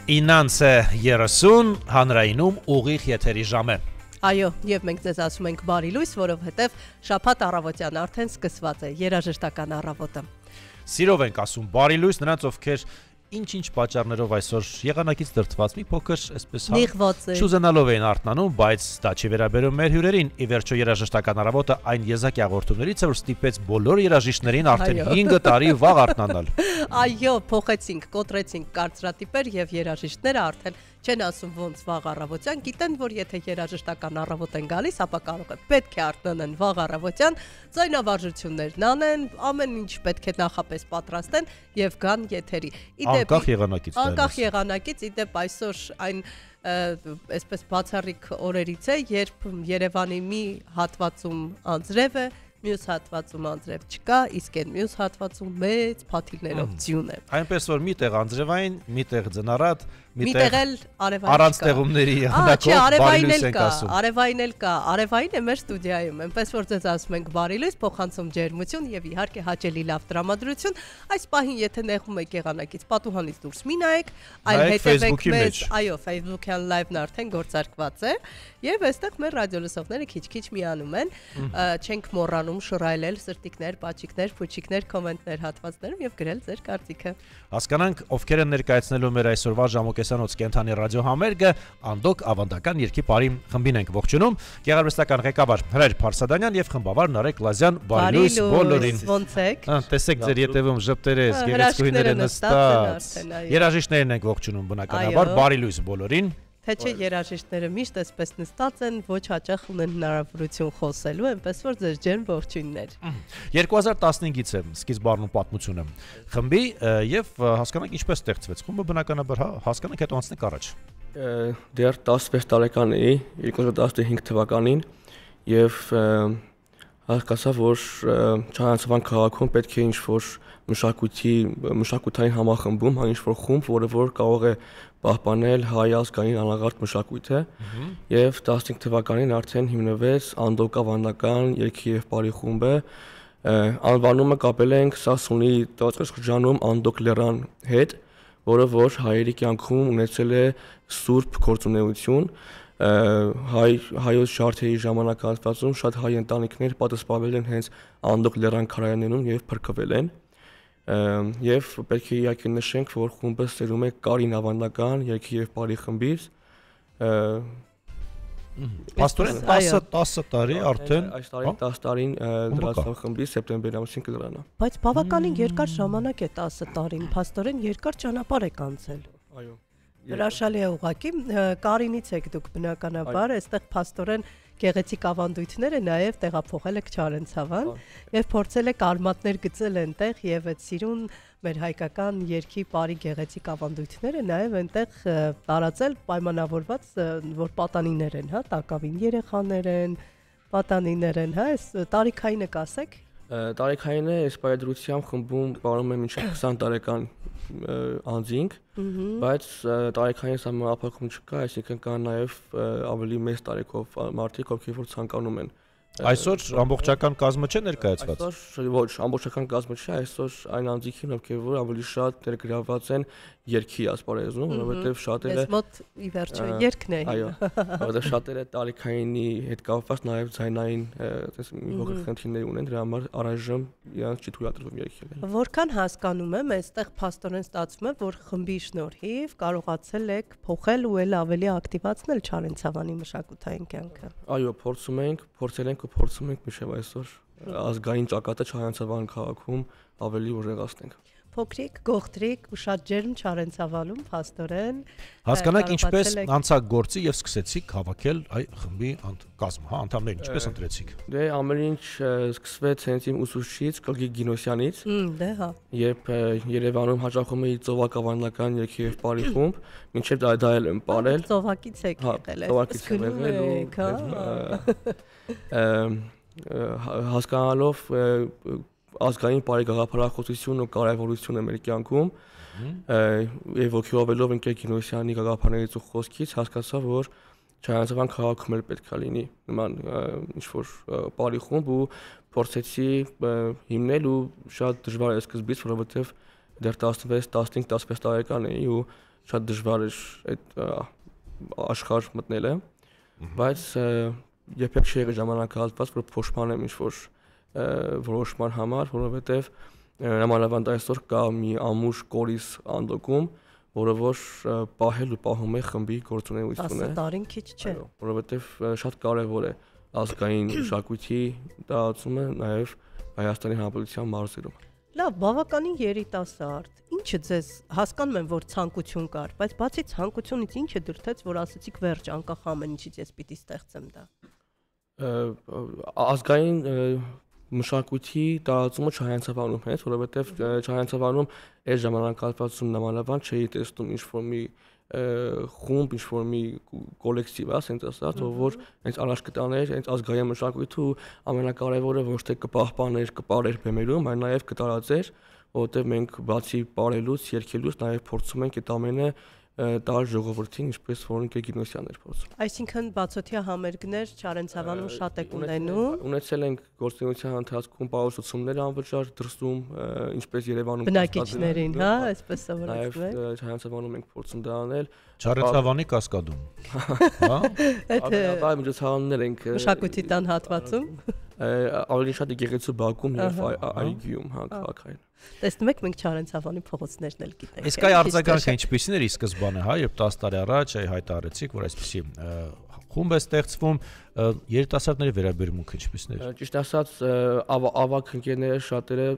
9:30 հանրայինում ուղիղ եթերի ժամ է։ Այո, եւ մենք ձեզ ասում ենք բարի լույս, որովհետեւ շաբաթ առավոտյան արդեն սկսված է երաժշտական առավոտը։ Սիրով ենք ասում բարի լույս նրանց, ովքեր ինչ պատճառներով այսօր եղանակից դրդված մի փոքր այսպես շուզանալով էին արթնանում, բայց դա չի վերաբերում մեր հյուրերին։ Ի վերջո երաժշտական առավոտը այն եզակի հաղորդումներից է, որ ստիպեց բոլոր երաժիշտներին արդեն 5 տարի վաղ արթնանալ։ Այո, փոխեցինք, կոտրեցինք կարծրատիպեր եւ երաժիշտները արդեն չեն ասում ոնց վաղ առավոտյան, գիտեն, որ եթե երաժշտական առավոտ են գալիս, ապա կարող է պետք է արթնանան վաղ առավոտյան, ձայնավարժություններն անեն, ամեն ինչ պետք է նախապես պատրաստեն եւ գան եթերի։ Անկախ եղանակից, իդեպ այսօր այն այսպես բացառիկ օրերից է, երբ Երևանի մի հատվածում անձրև է, մյուս հատվածում անձրև չկա, իսկ այն մյուս հատվածում մեծ փաթիլներով ձյուն է։ Այնպես որ միտեղ անձրևային, միտեղ ձնարատ, միտեղ էլ արևային առանց տեղումների հանդակով բարի լույս ենք ասում։ Արևային էլ կա, արևային է մեր ստուդիայում, այնպես որ ձեզ ասում ենք բարի լույս, փոխանցում ջերմություն եւ իհարկե հաճելի լավ տրամադրություն։ Այս պահին եթե նեղում եք եղանակից, պատուհանից դուրս մի նայեք, այլ հետևեք մեզ, այո, Facebook-յան live-ն արդեն գործարկված է եւ այստեղ մեր ռադիոլսողները քիչ-քիչ միանում են, չենք մոռանում շռայլել սրտիկներ, պաչիկներ, փուչիկներ, կոմենտներ հատվածներում եւ գրել ձեր կարծիքը։ Հասկանանք ովքեր են ներկայացնելու մեր այսօրվա ժամոկեսանոց կենթանի ռադիոհամերգը, Անդոկ ավանդական երգի բարի խմբին ենք ողջունում, գեղարվեստական ղեկավար Հրայր Փարսադանյան եւ խմբավար Նարեկ Լազյան, բարի լույս բոլորին։ Ոնց եք։ Տեսեք ձեր ետևում ժպտերես, գեղեցկուհիները նստած։ Երաժիշտներն ենք ողջունում բնականաբար, բարի լույս բոլորին։ Թե չէ երաժիշտները միշտ այսպես նստած են, ոչ հաճախ ունեն հնարավորություն խոսելու, այնպես որ ձեր ջերմ ողջույններ։ 2015-ից է սկիզբ առնում պատմությունը խմբի եւ հասկանանք ինչպես ստեղծվեց խումբը, բնականաբար հասկանանք հետո անցնենք առաջ։ Դեռ 16 տարեկան էի 2015 թվականին եւ հասկացա, որ Չարենցավան քաղաքում պետք է ինչ-որ մշակութային համախմբում, ինչ-որ խումբ, որը որ կարող է պահպանել հայ ազգային անաղարտ մշակույթը եւ 15 թվականին արդեն հիմնվեց Անդոկ ավանդական երգի եւ բարի խումբը, անվանումը կապել ենք Սասունի տարածաշրջանում Անդոկ լեռան հետ, որը որ հայերի կյանքում ունեցել է սուրբ գործունեություն, հայոց շարթերի ժամանակահատվածում շատ հայ ընտանիքներ պատասխանվել են հենց Անդոկ լեռան քարայրներում եւ փրկվել են։ Եվ պետք է իհարկե նշենք, որ խումբը ստեղծում է Կարին ավանդական երգի եւ բարի խմբից։ Պաստորեն 10 տարի արդեն այս տարի 10 տարին դրացավ խմբի սեպտեմբերի ամսին կդրանա։ Բայց բավականին երկար ժամանակ է 10 տարին, փաստորեն երկար ճանապարհ եք անցել։ Այո։ Հրաշալի է ուղղակի, Կարինից եք դուք բնականաբար, այստեղ փաստորեն գեղեցիկ ավանդույթները նաև տեղափոխել եք Չարենցավան եւ փորձել եք արմատներ գծել այնտեղ եւ այդ սիրուն մեր հայկական երգի բարի գեղեցիկ ավանդույթները նաև այնտեղ տարածել, պայմանավորված որ պատանիներ են, հա, տակավին երեխաներ են, պատանիներ են, հա, այս տարիքայինը կասեք։ Տարիքայինը այս պայմանությամբ խմբում պարում է մինչև 20 տարեկան անձինք, բայց տարիքային սահմանափակում չկա, այսինքն կան նաև ավելի մեծ տարիքով մարդիկ, ովքեր որ ցանկանում են։ Այսօր ամբողջական կազմը չէ ներկայացված։ Այսօր ոչ, ամբողջական կազմը չէ, այսօր այն անձինքին, ովքեր որ ավելի շատ ներգրավված են երգի ասպարեզում, որովհետև շատերը Ես մոտ ի վերջո երգն է։ Այո, որովհետև շատերը տարիքայինի հետ կապված նաև ձայնային այդպես մի փոքր խնդիրներ ունեն, դրա համար առայժմ իրանց չի թույլատրվում երգել։ Որքան հասկանում եմ, այստեղ փաստորեն ստացվում է, որ խմբի շնորհիվ կարողացել եք փոխել ու ել ավելի ակտիվացնել Չարենցավանի մշակութային կյանքը։ Այո, փորձել ենք մինչև այսօր ազգային ճակատը Չարենցավան քաղաքում ավելի ուժեղացնենք։ Փոքրիկ, գողտրիկ ու շատ ջերմ Չարենցավանում փաստորեն հասկանանք ինչպես անցակ գործի եւ սկսեցիք հավաքել այ խմբի կազմը, հա, անդամներին ինչպես ընտրեցիք։ Դե ամեն ինչ սկսվեց հենց իմ ուսուցիչից Գորգիկ Գինոսյանից։ Դե հա։ Երբ Երևանում հաճախում էի Ծովակ ավանդական երգի եւ բարի խումբ, մինչև դա էլ եմ parել։ Ծովակից եք եղել, Ծովակից եղել հասկանալով ազգային բարի գաղափարախոսություն ու կարևորությունը մեր կյանքում եւ ոգեովելով ընկեր Գինոսյանի գաղափարներից ու խոսքից հասկացա, որ Չարենցավան քաղաքում էլ պետք է լինի նման ինչ-որ բարի խումբ ու փորձեցի հիմնել ու շատ դժվար է սկզբից, որովհետեւ դեռ 16-15 տարեկան էի ու շատ դժվար էր այդ աշխարհ մտնելը, բայց երբեք չի եղել ժամանակը հատված, որ փոշմանեմ ինչ-որ որոշման համար, որովհետև նամանավանդ այսօր կա մի ամուր կորիս անդոկում, որը որ պահել ու պահում է խմբի գործունեությունը։ 10 տարին քիչ չէ։ Որովհետև շատ կարևոր է ազգային մշակույթի տարածումը նաև Հայաստանի Հանրապետության մարզերում։ Լավ, բավականին երիտասարդ։ Ինչը ձեզ հասկանում եմ, որ ցանկություն կար, բայց բացի ցանկությունից ինչը դրթեց, որ ասացիք վերջ, անկախ ամեն ինչից ես պիտի ստեղծեմ դա։ Ազգային մշակույթի տարածումը Չհայանցավանում հետ, որովհետև Չհայանցավանում այս ժամանակահատվածում նամանավանդ չէի տեսնում ինչ-որ մի խումբ, ինչ-որ մի կոլեկտիվ, ասենք ասած, որ հենց առաջ կտաներ հենց ազգային մշակույթը ու ամենակարևորը ոչ թե կպահպաներ, կպարեր բեմերում, այլ նաև կտարածեր, որովհետև մենք բացի պարելուց, երգելուց նաև փորձում ենք այդ ամենը տալ ժողովրդին, ինչպես որ Գեգինոսյանն էր փորձում։ Այսինքն բացօթյա համերգներ Չարենցավանում շատ եք ունենում։ Ունեցել ենք գործունեության ընթացքում պարոշություններ անվճար դրսում, ինչպես Երևանում բնակիչներին, հա, այսպես սովորեցնում եք։ Նաև Չարենցավանում ենք փորձում դա անել։ Չարենցավանի կասկադում։ Հա։ Այդ միջոցառումներ ենք մշակույթի տան հատվածում։ Ավելի շատ եկեղեցու բակում եւ այգիում, հա, քաղաքային։ Տեսնում եք, մենք Չարենցավանի փողոցներն էլ գիտենք։ Իսկ այ արձագանքը ինչպիսին էր ի սկզբանե, հա, երբ 10 տարի առաջ հայտարարեցիք, որ այսպեսի խումբ է ստեղծվում, երիտասարդների վերաբերմունքը ինչպիսին էր։ Ճիշտ ասած, ավագ ընկերները շատերը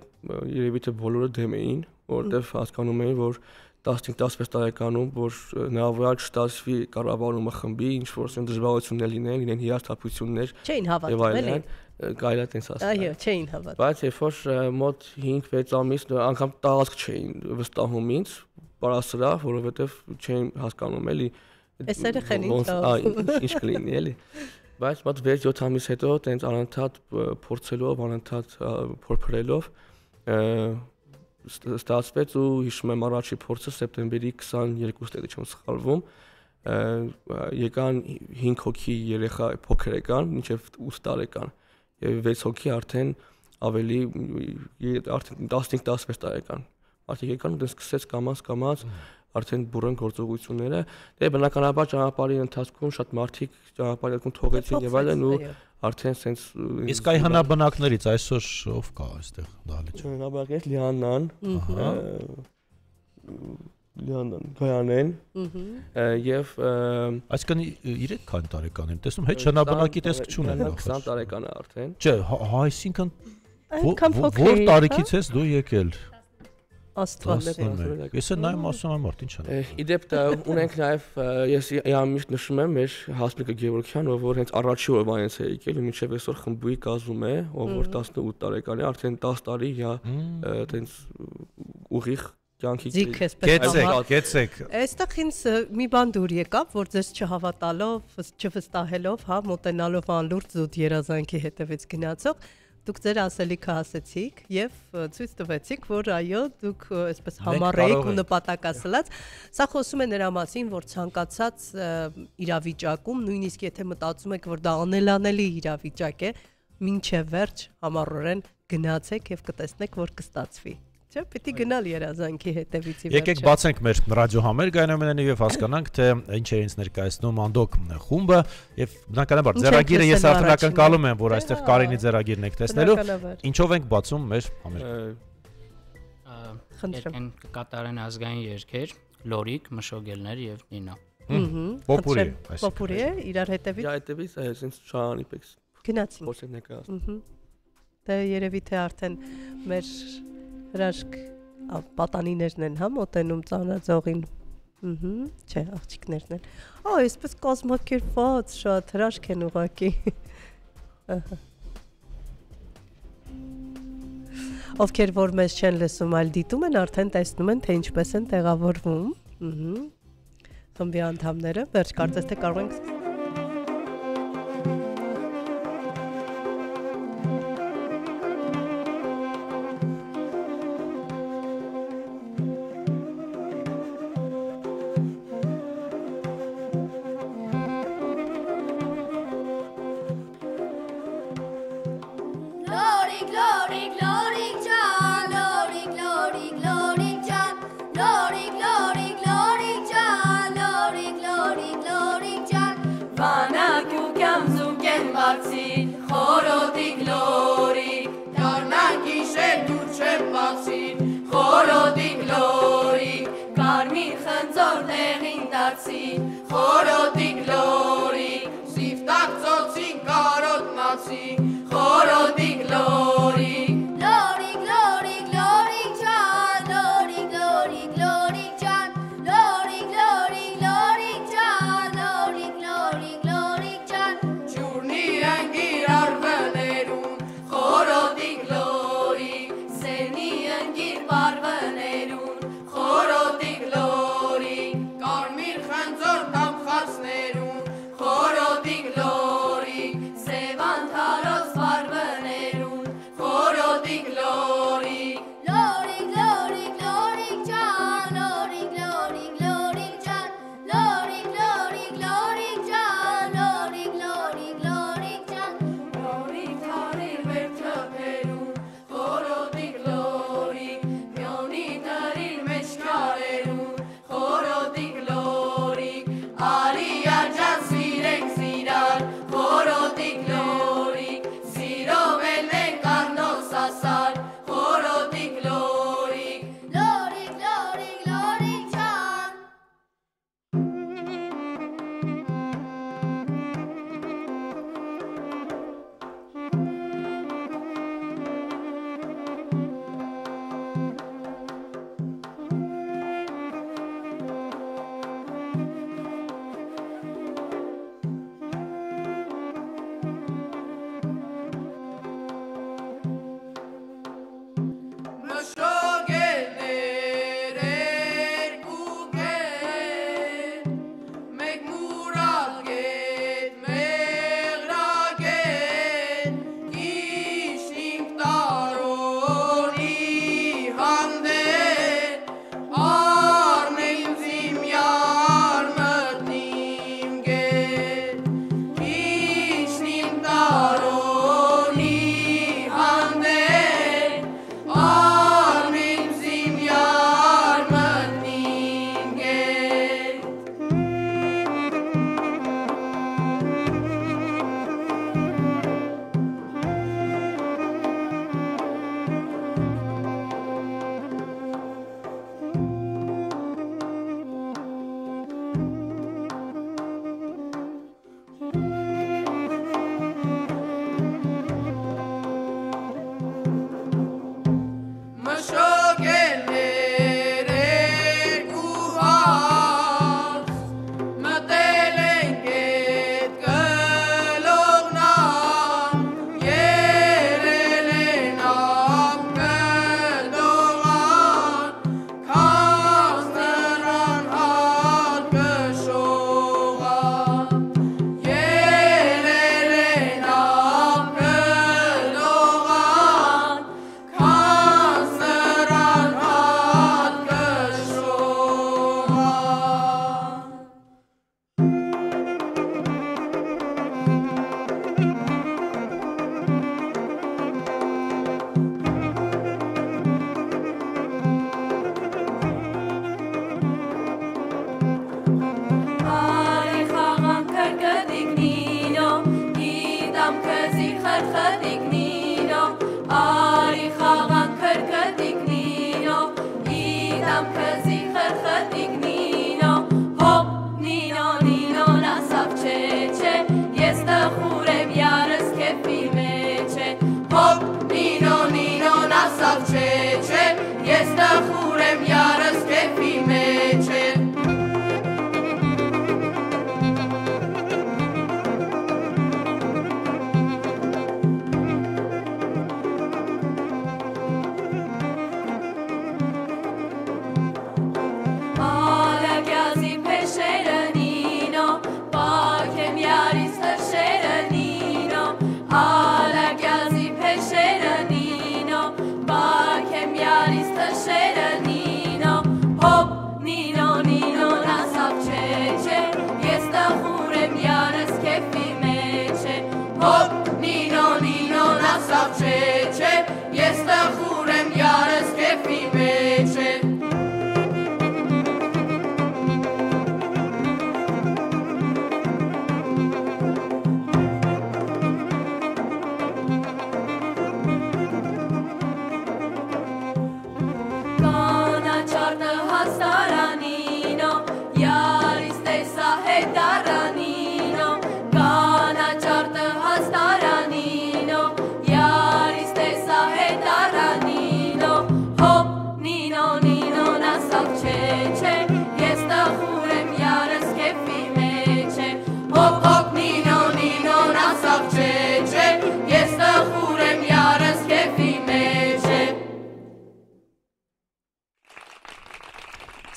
երևի թե բոլորը դեմ էին, որովհետև հասկանում էին, որ 15-16 տարեկանում, որ նրա վրա չստացվի կառավարումը խմբի, ինչ որ դժվարություններ լինեն, իրեն հիասթափություններ չէին հավատում, էլի։ Կարելի է տենց ասել։ Այո, չէին հավատում։ Բայց երբ որ մոտ 5-6 ամիս անգամ տարածք չէին վստահում ինձ, բարձրահ, որովհետև չէին հասկանում էլի։ Այս երեխեն ինչ կլինի էլի։ Բայց մոտ 6-7 ամիս հետո տենց անընդհատ փորձելով, անընդհատ փորփրելով ստացվեց ու հիշում եմ առաջի փորձը սեպտեմբերի 22-ին չեմ սխալվում, եկան 5 հոգի երեխա փոքր եկան, մինչև 8 տարեկան եւ 6 հոգի արդեն ավելի արդեն 15-16 տարեկան։ Արդեն եկան ու սկսեց կամաց արդեն բուրըն գործողությունները, դե բնականաբար ճանապարհի ընթացքում շատ մարդիկ ճանապարհի ընթացքում թողեցին եւ այլն ու արդեն sense Իսկ այ հնաբնակներից այսօր ով կա այստեղ դահլիճում։ Հնաբնակներից Լիաննան, Լիաննան, Գայանեն եւ այսինքն 3 քանի տարեկան եմ տեսնում, հետ հնաբնակի տեսք չունեն 20 տարեկան է արդեն։ Չէ, այսինքն որ տարիքից ես դու եկել։ Աստվածներ։ Ես նայում ասում եմ մարդ ինչ է։ Իդեպ ունենք նաև ես միշտ նշում եմ մեր Հասմիկը Գևորգյան, ով որ հենց առաջի օրվա այնց է եկել ու մինչև այսօր խմբի կազմում է, ով որ 18 տարեկան է, արդեն 10 տարի այտենց ուղիղ կյանքի Գեցեք։ Այստեղ ինձ մի բան դուր եկավ, որ ձեզ չհավատալով, չվստահելով, հա, մոտենալով անլուրջ զուտ երազանքի հետևից գնացող դուք ձեր ասելիքը ասեցիք եւ ցույց տվեցիք, որ այո, դուք այսպես համառեիք ու նպատակասլաց։ Սա խոսում է նրա մասին, որ ցանկացած իրավիճակում, նույնիսկ եթե մտածում եք, որ դա անելանելի իրավիճակ է, մինչև վերջ համառորեն գնացեք եւ կտեսնեք, որ կստացվի։ Չէ՞, պիտի գնալ երազանքի հետևից ի վերջո։ Եկեք բացենք մեր ռադիոհամերգը այնուամենայնիվ եւ հասկանանք, թե ինչ է ինձ ներկայացնում Անդոկ խումբը եւ բնականաբար ձեռագիրը ես արդեն ակնկալում եմ, որ այստեղ Կարինի ձեռագիրն եք տեսնելու։ Ինչով ենք բացում մեր համերգը։ Երկեն կկատարեն ազգային երգեր, Լորիկ, Մշոգելներ եւ Նինա։ Պոպուրի, Պոպուրի է իրար հետևից։ Իր հետևից այսպես շարանի պես։ Գնացին։ Փոսեն ներկայացնում։ Դե երևի թե արդեն մեր հրաշք պատանիներն են, հա, մոտենում ծանրաձողին։ Չէ, աղջիկներն են։ Այսպես կազմակերպված, շատ հրաշք են ուղակի։ Ովքեր որ մեզ չեն լսում, այլ դիտում են, արդեն տեսնում են, թե ինչպես են տեղավորվում։ Խմբի անդամները, վերջ կարծես թե կարող ենք Glory, glory, glory, John. խորոտի գլորի դառնան գիշեր դուր չեպացին խորոտի գլորի կարմիր խնձոր դեղին դարձին խորոտի գլորի սիվտակ ծոցին կարոտ մացի խորոտի գլորի Glory, glory, glory, John. Glory, glory, glory, John. Glory, glory, glory, John. Glory, glory, glory, John. Ջուրնի ընգիր արվներուն խորոտի գլորի սենի ընգիր բարվներուն խորոտի գլորի կարմիր խնձոր տամխացներուն խորոտի գլորի սևան թարոց բարվներուն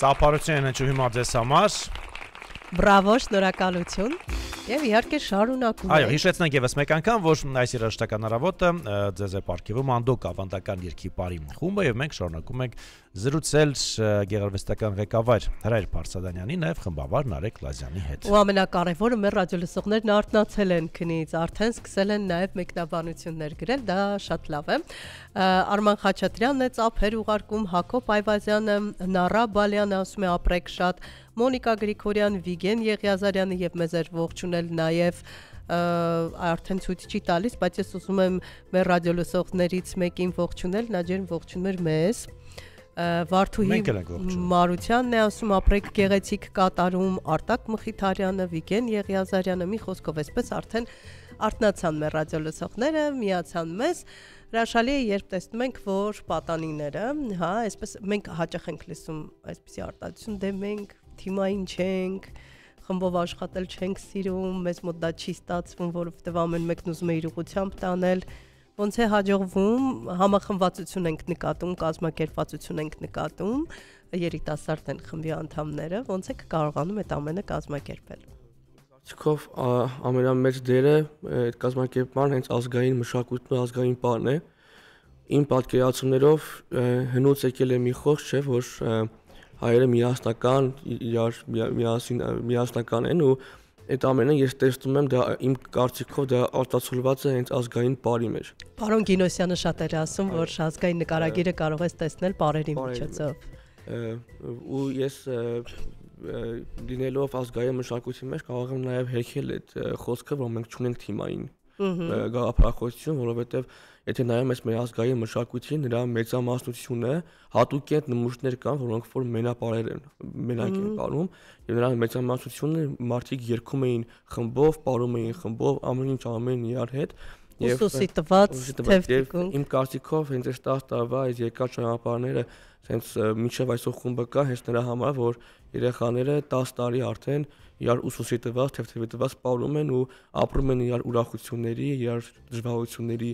Ծափարություն են հնչում հիմա ձեզ համար։ Բրավո, շնորհակալություն։ Եվ իհարկե շարունակում Այո, հիշեցնենք եւս մեկ անգամ, որ այս երաժշտական առավոտը ձեզ է պարգևում Անդոկ ավանդական երգի բարի խումբը եւ մենք շարունակում ենք զրուցել գեղարվեստական ղեկավար Հրայր Փարսադանյանի նաեւ խմբավար Նարեկ Լազյանի հետ։ Ու ամենակարևորը մեր ռադիոլսողներն արթնացել են քնից, արդեն սկսել են նաեւ մեկնաբանություններ գրել, դա շատ լավ է։ Արման Խաչատրյանն է ծափեր ուղարկում, Հակոբ Այվազյանը, Նարա Բալյանը ասում է ապրեք շատ, Մոնիկա Գրիգորյան, Վիգեն Եղիազարյանը եւ մեզ էր ողջունել նաեւ արդեն ցույց չի տալիս, բայց ես ուզում եմ մեր ռադիոլսողներից մեկին ողջունել, նա ջերմ ողջուներ մեզ։ Վարդուհի Մարությանն է ասում ապրեք գեղեցիկ կատարում, Արտակ Մխիթարյանը, Վիգեն Եղիազարյանը, մի խոսքով այսպես արդեն արթնացան մեր ռադիոլսողները, միացան մեզ։ Հրաշալի է, երբ տեսնում ենք, որ պատանիները, հա, այսպես մենք հաճախ ենք լսում այսպիսի արտահայտություն, դե մենք թիմային չենք, խմբով աշխատել չենք սիրում, մեզ մոտ դա չի ստացվում, որովհետև ամեն մեկն ուզում է իր ուղղությամբ տանել։ Ոնց է հաջողվում, համախմբվածություն ենք նկատում, կազմակերպվածություն ենք նկատում, երիտասարդ են խմբի անդամները, ոնց եք կարողանում այդ ամենը կազմակերպել։ Կարծիքով ամենամեծ դերը այդ կազմակերպման հենց ազգային մշակույթն ու ազգային պարն է։ Իմ պատկերացումներով հնուց եկել է մի խոսք, չէ, որ հայերը միասնական, իրար միասնական են ու այդ ամենը ես տեսնում եմ դա իմ կարծիքով դա արտացոլված է հենց ազգային պարի մեջ։ Պարոն Գինոսյանը շատ էր ասում, որ ազգային նկարագիրը կարող ես տեսնել պարերի միջոցով։ Ու ես լինելով ազգային մշակույթի մեջ կարող եմ նաև հերքել այդ խոսքը, որ մենք չունենք թիմային գաղափարախոսություն, որովհետև եթե նայում ես մեր ազգային մշակույթին, նրա մեծամասնությունը հատուկ այդ նմուշներ կան, որոնք որ մենապարեր են, մենակ են պարում, եւ նրա մեծամասնությունը մարդիկ երգում էին խմբով, պարում էին խմբով, ամեն ինչ անում իրար հետ եւ ուսուսի տված թեվտիկում։ Իմ կարծիքով հենց այս 10 տարվա այս երկար ճանապարհները հենց մինչև այսօր խումբը կա հենց նրա համար, որ երեխաները 10 տարի արդեն իրար ուսուսի տված, թեվտիկի տված պարում են ու ապրում են իրար ուրախությունների, իրար դժվարությունների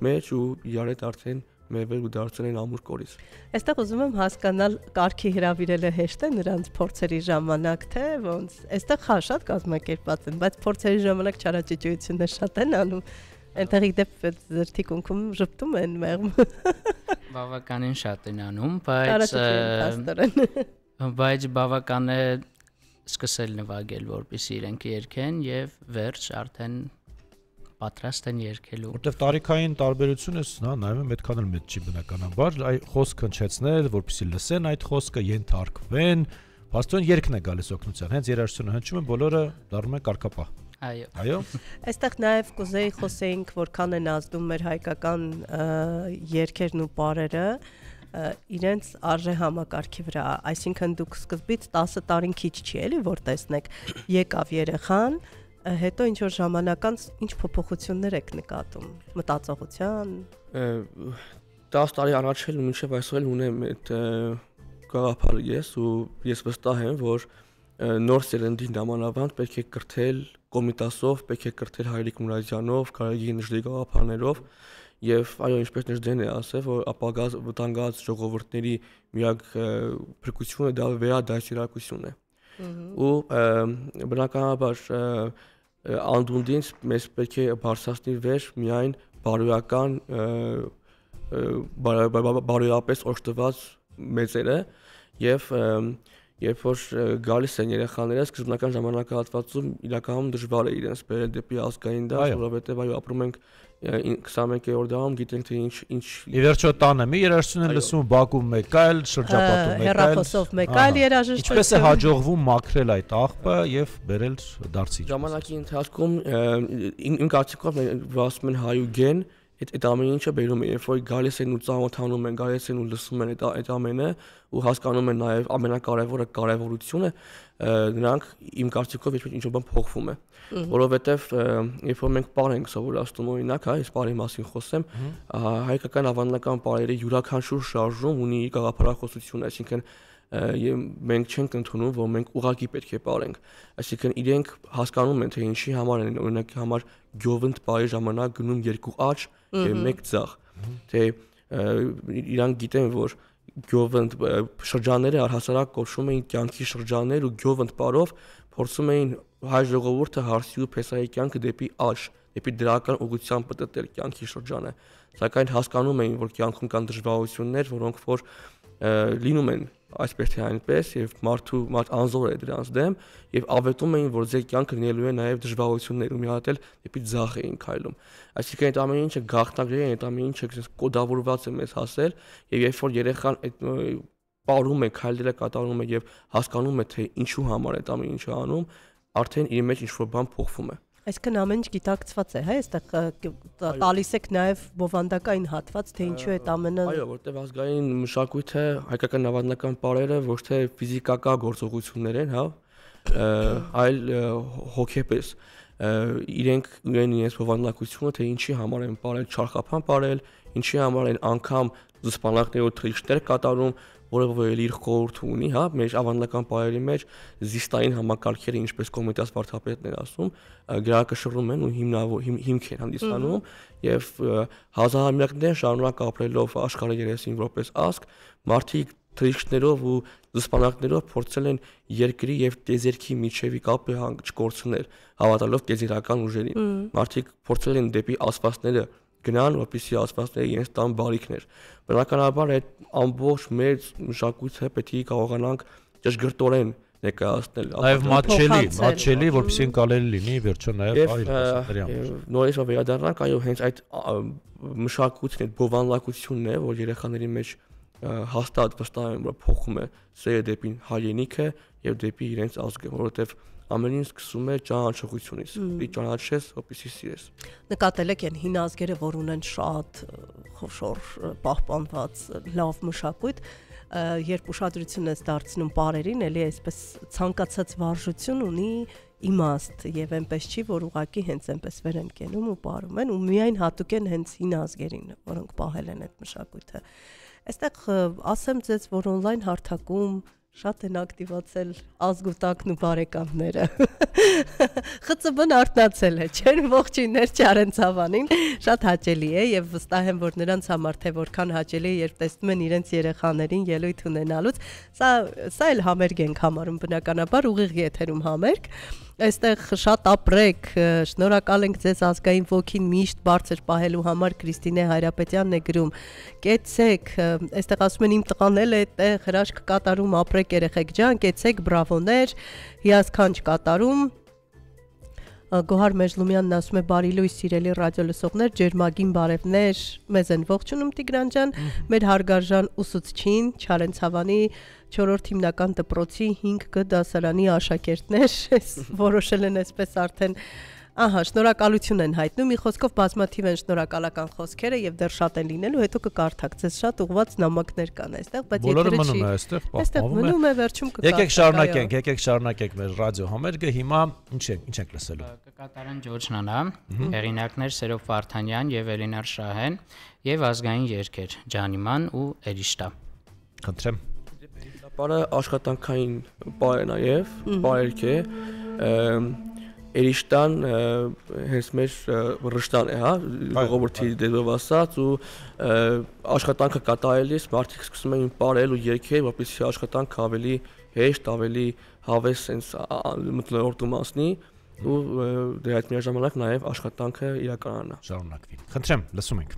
մեջ ու իրար հետ արդեն մերվել ու դարձել են ամուր կորից։ Այստեղ ուզում եմ հասկանալ կարգի հրավիրելը հեշտ է նրանց փորձերի ժամանակ, թե ոնց։ Այստեղ հա շատ կազմակերպված են, բայց փորձերի ժամանակ չարաճճություններ շատ են անում։ Այնտեղ իդեպ ձերթիկունքում ժպտում են մեղմ։ Բավականին շատ են անում, բայց բավական է սկսել նվագել, որպեսզի իրենք երգեն եւ վերջ արդեն պատրաստ են երգելու։ Որտեվ տարիքային տարբերությունը նա նայում եմ այդքան էլ մեծ չի բնականաբար, այ խոսքը հնչեցնել, որպեսզի լսեն այդ խոսքը, ենթարկվեն, բաստոն երգն է գալիս օգնության, հենց երաժշտությունը հնչում է, բոլորը դառնում են կարգապահ։ Այո։ Այստեղ նաև կուզեի խոսեինք, որքան են ազդում մեր հայկական երգերն ու պարերը իրենց արժե համակարգի վրա, այսինքն դուք սկզբից 10 տարին քիչ չի էլի, որ տեսնեք, եկավ երեխան, հետո ինչ որ ժամանակ անց ինչ փոփոխություններ եք նկատում մտածողության 10 տարի առաջ էլ մինչև այսօր էլ ունեմ այդ գաղափարը ես վստահ եմ, որ նոր սերնդի նամանավանդ պետք է կրթել Կոմիտասով, պետք է կրթել Հայրիկ Մուրադյանով, Գարեգին Նժդեի գաղափարներով եւ այո, ինչպես Նժդեն է ասել, որ ապագա վտանգած ժողովուրդների միակ փրկությունը դա վերադասիրակությունն է։ Ու բնականաբար անդունդից մեզ պետք է բարձրացնել վեր միայն բարոյական բարոյապես օժտված մեծերը եւ երբ որ գալիս են երեխաները սկզբնական ժամանակահատվածում իրականում դժվար է իրենց բերել դեպի ազգային դաշտ, որովհետեւ այո ապրում ենք 21-րդ դարում, գիտենք թե ինչ ի վերջո տանը մի երաժշտություն են լսում Բաքվում մեկ այլ, շրջապատում մեկ այլ, հեռախոսով մեկ այլ երաժշտություն։ Ինչպես է հաջողվում մաքրել այդ աղբը եւ բերել դարձի։ Ժամանակի ընթացքում իմ կարծիքով ասում են հայ ու գեն այդ ամեն ինչը բերում է, երբ որ գալիս են ու ծանոթանում են, գալիս են ու լսում են այդ ամենը ու հասկանում են նաև ամենակարևորը կարևորությունը, նրանք իմ կարծիքով ինչ-որ բան փոխվում է, որովհետև երբ որ մենք բառ ենք սովորացնում օրինակ, այս բառի մասին խոսեմ, հայկական ավանդական բառերի յուրաքանչյուր շարժում ունի գաղափարախոսություն, այսինքն մենք չենք ընդունում, որ մենք ուղղակի պետք է ապրենք, այսինքն իրենք հասկանում են թե ինչի համար են, օրինակ համար գյովընդ բարի ժամանակ գնում երկու աճ եւ մեկ ձախ, թե իրանք գիտեն որ գյուվընդ շրջանները առհասարակ կոչվում էին կյանքի շրջաններ ու գյուվընդ բառով փորձում էին հայ ժողովուրդը հարսի ու փեսայի կյանքը դեպի աճ, դեպի դրական ուղղությամբ պատտել կյանքի շրջանը, սակայն հասկանում էին, որ կյանքում կան դժվարություններ, որոնք որ լինում են այսպես թե այնպես եւ մարդ անզոր է դրանց դեմ եւ ավետում էին, որ ձեր կյանքը լինելու է նաեւ դժվարություններ ու մի հատ էլ դեպի ձախ էին քայլում։ Այսինքն այդ ամեն ինչը գաղտնագրեր են, այդ ամեն ինչը կոդավորված է մեզ հասել եւ երբ որ երեխան այդ պարում է, քայլերը կատարում է եւ հասկանում է թե ինչու համար այդ ամեն ինչը անում, արդեն իր մեջ ինչ-որ բան փոխվում է։ Այսինքն ամեն ինչ գիտակցված է, հա, այստեղ տալիս եք նաև բովանդակային հատված, թե ինչու է ամենը։ Այո, որտեղ ազգային մշակույթը, հայկական ավանդական պարերը ոչ թե ֆիզիկական գործողություններ են, հա, այլ հոգեպես իրենք ունեն իրենց բովանդակությունը, թե ինչի համար են պարել չարխափան պարել, ինչի համար են անգամ զսպանակներով թրիչներ կատարում, որը իր խորհուրդ ունի, հա, մեր ավանդական պարերի մեջ զիստային համակարգերը, ինչպես Կոմիտաս վարդապետն էր ասում, գրակշռում են ու հիմք են հանդիսանում եւ հազարամյակներ շարունակ ապրելով աշխարհի 30 որպես ազգ, մարդիկ թրիչներով ու զսպանակներով փորձել են երկրի եւ տեզերքի միջեւի կապը չկորցնել, հավատալով տեզերական ուժերին։ Մարդիկ փորձել են դեպի ասվածները գնան, որպեսզի ասվածները իրենց տան բարիքներ։ Բնականաբար այդ ամբողջ մեր մշակույթը պետք է կարողանանք ճշգրտորեն ներկայացնել։ Նաև մատչելի, որպեսզի ընկալելի լինի, վերջո նաև այլ հասարակության։ Նորից վերադառնանք, այո, հենց այդ մշակույթն, այդ բովանդակությունն է, որ երեխաների մեջ հաստատ վստահ եմ, որ փոխում է սերը դեպի հայրենիքը եւ դեպի իրենց ազգը, որովհետեւ ամեն ինչ սկսում է ճանաչողությունից։ Դի ճանաչես, որպեսզի սիրես։ Նկատել եք այն հին ազգերը, որ ունեն շատ խոշոր պահպանված լավ մշակույթ, երբ ուշադրություն ես դարձնում պարերին, էլի այսպես ցանկացած վարժություն ունի իմաստ եւ այնպես չի, որ ուղակի հենց այնպես վեր են կենում ու պարում են ու միայն հատուկ են հենց հին ազգերին, որոնք պահել են այդ մշակույթը։ Այստեղ ասեմ ձեզ, որ on-line հարթակում շատ են ակտիվացել ազգուտակն ու բարեկամները։ ԽՑԲ-ն արթնացել է, չէ՞, ողջույններ Չարենցավանին, շատ հաճելի է եւ վստահ եմ, որ նրանց համար թե որքան հաճելի է, երբ տեսնում են իրենց երեխաներին ելույթ ունենալուց, սա էլ համերգ ենք համարում բնականաբար, ուղիղ եթերում համերգ։ Այստեղ շատ ապրեք, շնորհակալ ենք ձեզ ազգային ոգին միշտ բարձր պահելու համար, Կրիստինե Հայրապետյանն է գրում։ Կեցեք, այստեղ ասում են իմ տղան էլ է այդտեղ հրաշք կատարում, ապրեք երեխեք ջան, կեցեք, բրավոներ, հիասքանչ կատարում։ Գոհար Մեժլումյանն ասում է բարի լույս սիրելի ռադիոլսողներ, ջերմագին բարևներ, մեզ են ողջունում Տիգրան ջան, մեր հարգարժան ուսուցչին, Չարենցավանի 4-րդ հիմնական դպրոցի 5G դասարանի աշակերտներ, որոշել են այսպես արդեն Ահա, շնորհակալություն են հայտնում, մի խոսքով բազմաթիվ են շնորհակալական խոսքերը եւ դեռ շատ են լինելու, հետո կկարդաք, ձեզ շատ ուղված նամակներ կան այստեղ, բայց եթերը չի։ Բոլորը մնում է այստեղ, պահպանվում է։ Մնում է, վերջում կկարդակ։ Եկեք շարունակենք մեր ռադիո համերգը, հիմա ինչ ենք լսելու։ Կկատարեն Ջորջնանա, հեղինակներ Սերով Վարդանյան եւ Էլինար Շահեն եւ ազգային երգեր Ջանիման ու Էրիշտա։ Խնդրեմ։ Պարը աշխատանքային պար է նաեւ, պարերք է, Էրիշտան հենց մեր ռշտան է, հա, ժողովրդի դերով ասած ու աշխատանքը կատարելիս մարդիկ սկսում էին պարել ու երգել, որպեսզի աշխատանքը ավելի հեշտ, ավելի հավես sense մթնոլորտում ասնի ու դրա հետ միաժամանակ նաև աշխատանքը իրականանա։ Շարունակվի։ Խնդրեմ, լսում ենք։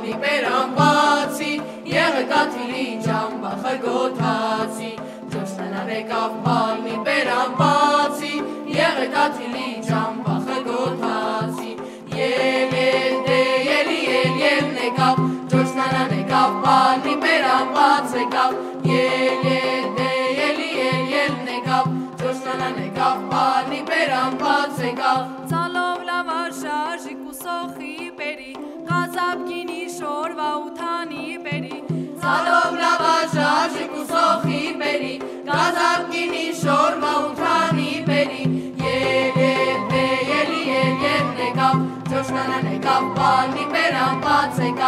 Պերամբացի եղեկաթիլի ճամբախը գոթացի Ջոշնանան եկավ բալմի պերամբացի եղեկաթիլի ճամբախը գոթացի Ել նեկավ Ջոշնանան եկավ բալմի պերամբաց եկավ Ել նեկավ Ջոշնանան եկավ բալմի պերամբաց եկավ Ցալով լավաշարժի կուսոխի պերի Գազապ գինի շորվա ութանի բերի Ցալով լավաշարժի կուսոխի բերի Գազապ գինի շորվա ութանի բերի Ել նեկավ Ջոշնանան եկավ բալմի պերամբաց եկավ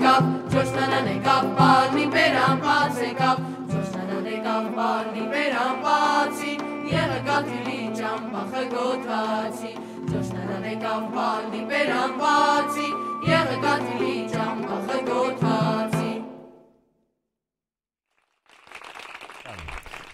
եկավ, ջոշնանան եկավ, բալնի բերան բաց եկավ, ջոշնանան եկավ, բալնի բերան բացի, եղգաթիլի ճամբախը գոթացի, ջոշնանան եկավ, բալնի բերան բացի, եղգաթիլի ճամբախը գոթացի։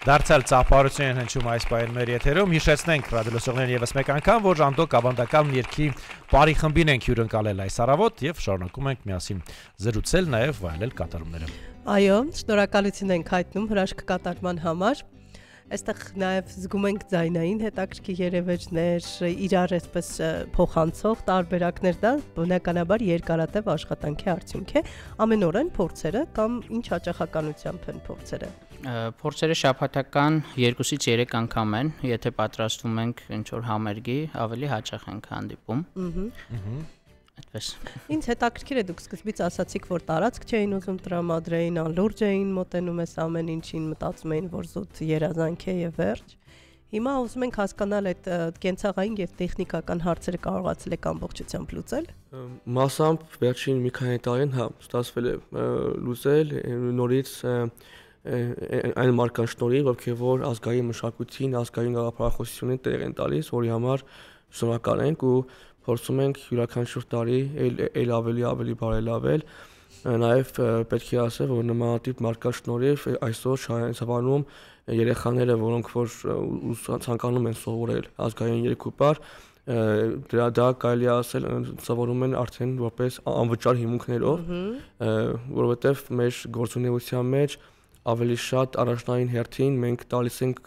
Դարձյալ ծափարություն են հնչում այս պահին մեր եթերում, հիշեցնենք ռադիոլսողներին եւս մեկ անգամ, որ Ժանդոկ ավանդական երգի բարի խմբին ենք հյուրընկալել այս առավոտ եւ շարունակում ենք միասին զրուցել, նաեւ վայելել կատարումները։ Այո, շնորհակալություն ենք հայտնում հրաշք կատարման համար։ Այստեղ նաև զգում ենք ձայնային հետաքրքիր երևույթներ, իրար այսպես փոխանցող տարբերակներ, դա բնականաբար երկարատև աշխատանքի արդյունք է։ Ամենօրեն փորձերը կամ ինչ հաճախականությամբ են փորձերը։ Փորձերը շաբաթական 2-ից 3 անգամ են, եթե պատրաստվում ենք ինչ-որ համերգի, ավելի հաճախ ենք հանդիպում։ Այդպես։ Ինչ հետաքրքիր է, դուք սկզբից ասացիք, որ տարածք չէին ուզում տրամադրեին, անլուրջ էին մոտենում այս ամեն ինչին, մտածում էին, որ զուտ երազանք է եւ վերջ։ Հիմա ուզում ենք հասկանալ այդ կենցաղային եւ տեխնիկական հարցերը կարողացել եք ամբողջությամբ լուծել։ Մասամբ վերջին մի քանի տարին հա ստացվել է լուծել նորից այն մարքան շնորհիվ, ովքեր որ ազգային մշակույթին, ազգային գաղափարախոսությունին տեղ են տալիս, որի համար շնորհակալ ենք ու փորձում ենք յուրաքանչյուր տարի այլ ավելի բարելավել։ Նաև պետք է ասել, որ նմանատիպ մարդկանց շնորհիվ այսօր Շահյանցավանում երեխաները, որոնք որ ցանկանում են սովորել ազգային երգուպար, դա կարելի է ասել սովորում են արդեն որպես անվճար հիմունքներով, որովհետև մեր գործունեության մեջ ավելի շատ առաջնային հերթին մենք տալիս ենք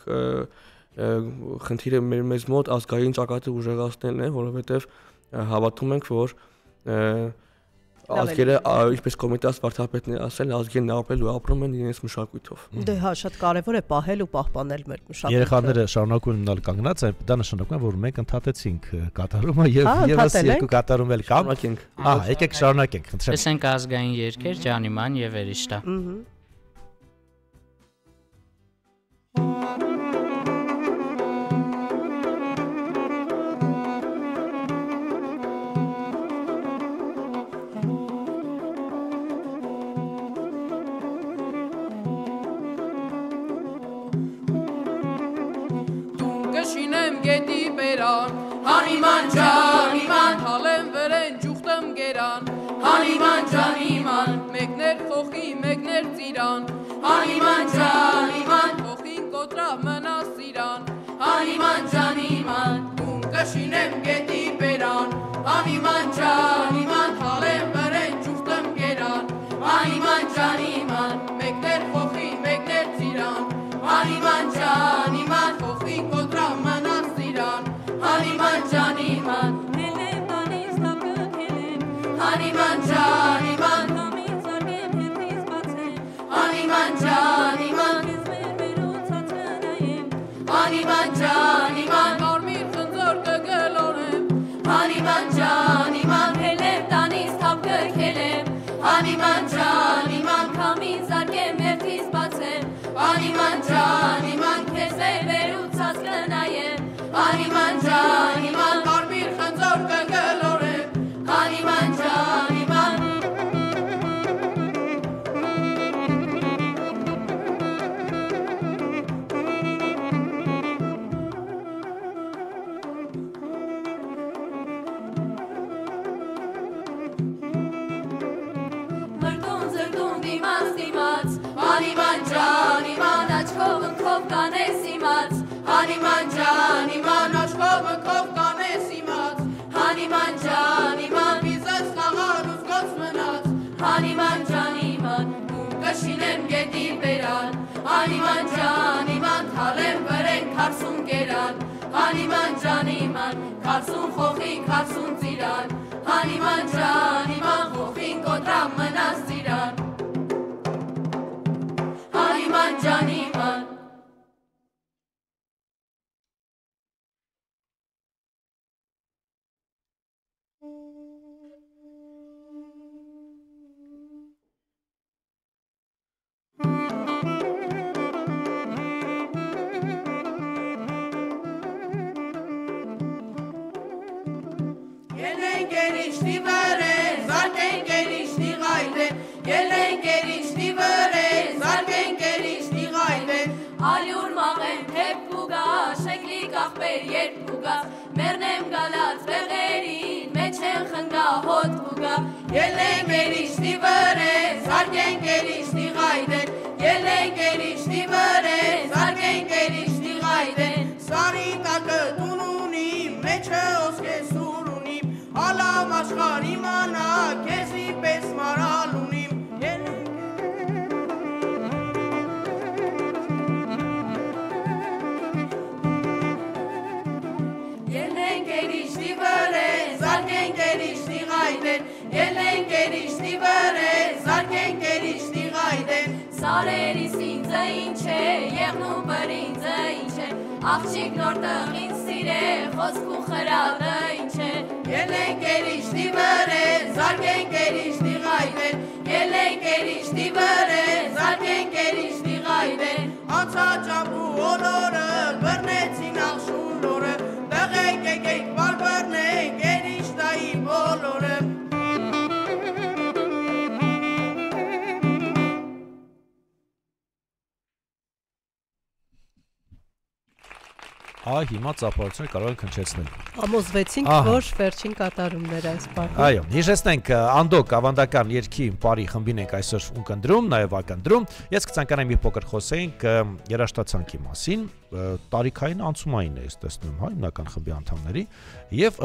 խնդիրը մեզ մոտ ազգային ճակատը ուժեղացնելն է, որովհետև հավատում ենք, որ ազգերը, ինչպես Կոմիտաս վարդապետն է ասել, ազգերն ապրել ու ապրում են իրենց մշակույթով։ Դե հա, շատ կարևոր է պահել ու պահպանել մեր մշակույթը։ Երեխաները շարունակում մնալ կանգնած, դա նշանակում է, որ մենք ընդհատեցինք կատարումը եւ եւս երկու կատարում էլ կան։ Հա, եկեք շարունակենք, խնդրեմ։ Տեսենք ազգային երգեր, Ջանիման եւ Էրիշտա։ Հանիման ջանիման, հալեմ վերեն ջուխտեմ գերան, Հանիման ջանիման, մեկներ խոխի, մեկներ ծիրան, Հանիման ջանիման, խոխին կոտրա մնաս ծիրան, Հանիման ջանիման, դուն կշինեմ գետի բերան, Հանիման ջանիման, հալեմ վերեն ջուխտեմ գերան, Հանիման ջանիման, մեկներ խոխի, մեկներ ծիրան, Հանիման ջանիման, խոխին կոտրա մնաս ծիրան, Հանիման ջանիման, հելեմ տանից տապկել Հանիման ջանիման, համից արգեմ հետից բացեմ Հանիման ջանիման, կեզ վերուցած կնայեմ Հանիման ջանիման, կարմիր խնձոր կգլորեմ Հանիման ջանիման, հելեմ տանից տապկել Հանիման ջանիման, համից արգեմ հետից բացեմ Հանիման ջանիման, կեզ վերուցած կնայեմ Հանիման ջանիման, կարմիր խնձոր կգլորեմ Հանիման ջանիման Մրդուն զրդուն դիմաց դիմաց Հանիման ջանիման, աչքով ընքով կանես իմաց Հանիման ջանիման, աչքով ընքով կանես իմաց Հանիման ջանիման, բիզես խաղար ուզգոց մնաց Հանիման ջանիման, դուն կշինեմ գետի բերան Հանիման ջանիման, թալեմ վրեն քարսուն գերան Հանիման ջանիման, քարսուն խոխի, քարսուն ծիրան Հանիման ջանիման, խոխին կոտրա մնաս ծիրան Հանիման ջանիման Ելեն գերիշտի վարեն, զարկեն գերիշտի գայլեն աղբեր երբ կուգաս մեռնեմ գալած բեղերին մեջ են խնգա հոտ կուգա ելենք երիշտի վրես զարկենք երիշտի ղայդեն ելենք երիշտի վրես զարկենք երիշտի ղայդեն Սարի տակը տուն ունի մեջը ոսկե սուր ունի Ալամ աշխարհ իմանա քեզի պես մարալ ունիմ Ելենք երիշտի վրես զարկենք երիշտի ղայդեն ելենք երիշտի վրես զարկենք երիշտի ղայդեն Սարերիս ինձը ինչ է եղնու բրինձը ինչ է Աղջիկ նոր տղին սիրե խոսք ու խրատը ինչ է Ելենք երիշտի վրես զարկենք երիշտի ղայդեն Ելենք երիշտի վրես զարկենք երիշտի ղայդեն Անցա ճամփու օլորը բռնեցին աղշուն օրը Տղեկ եկեք բալ բռնենք երիշտայի բոլորը Հիմա ծափարությունը կարող ենք հնչեցնել։ Համոզվեցինք, որ վերջին կատարումները այս բառը։ Այո, հիշեցնենք Անդոկ ավանդական երկի բարի խմբին ենք այսօր ունկնդրում, նաև ակնդրում։ Ես կցանկանամ մի փոքր խոսենք երաժշտացանկի մասին, տարիքային անցումային է, ես տեսնում, հա, հիմնական խմբի անդամների, եւ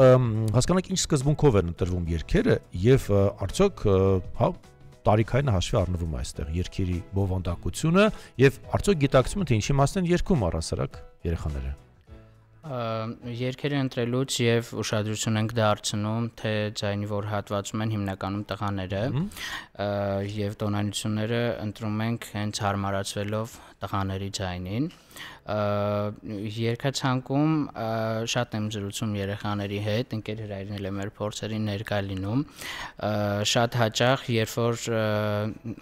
հասկանանք ինչ սկզբունքով են ընտրվում երգերը եւ արդյոք, հա, տարիքային հաշվի առնվում է այստեղ երգերի բովանդակությունը եւ արդյոք գիտակցում թե ինչի մասն են երգում առասարակ երեխաները։ Երգերը ընտրելուց եւ ուշադրություն ենք դարձնում թե ձայնի որ հատվածում են հիմնականում տղաները եւ տոնայնությունները ընտրում ենք հենց հարմարացվելով տղաների ձայնին երկացանկում շատ եմ զրուցում երեխաների հետ ընկեր հրայրնել եմ մեր փորձերին ներկա լինում շատ հաճախ երբ որ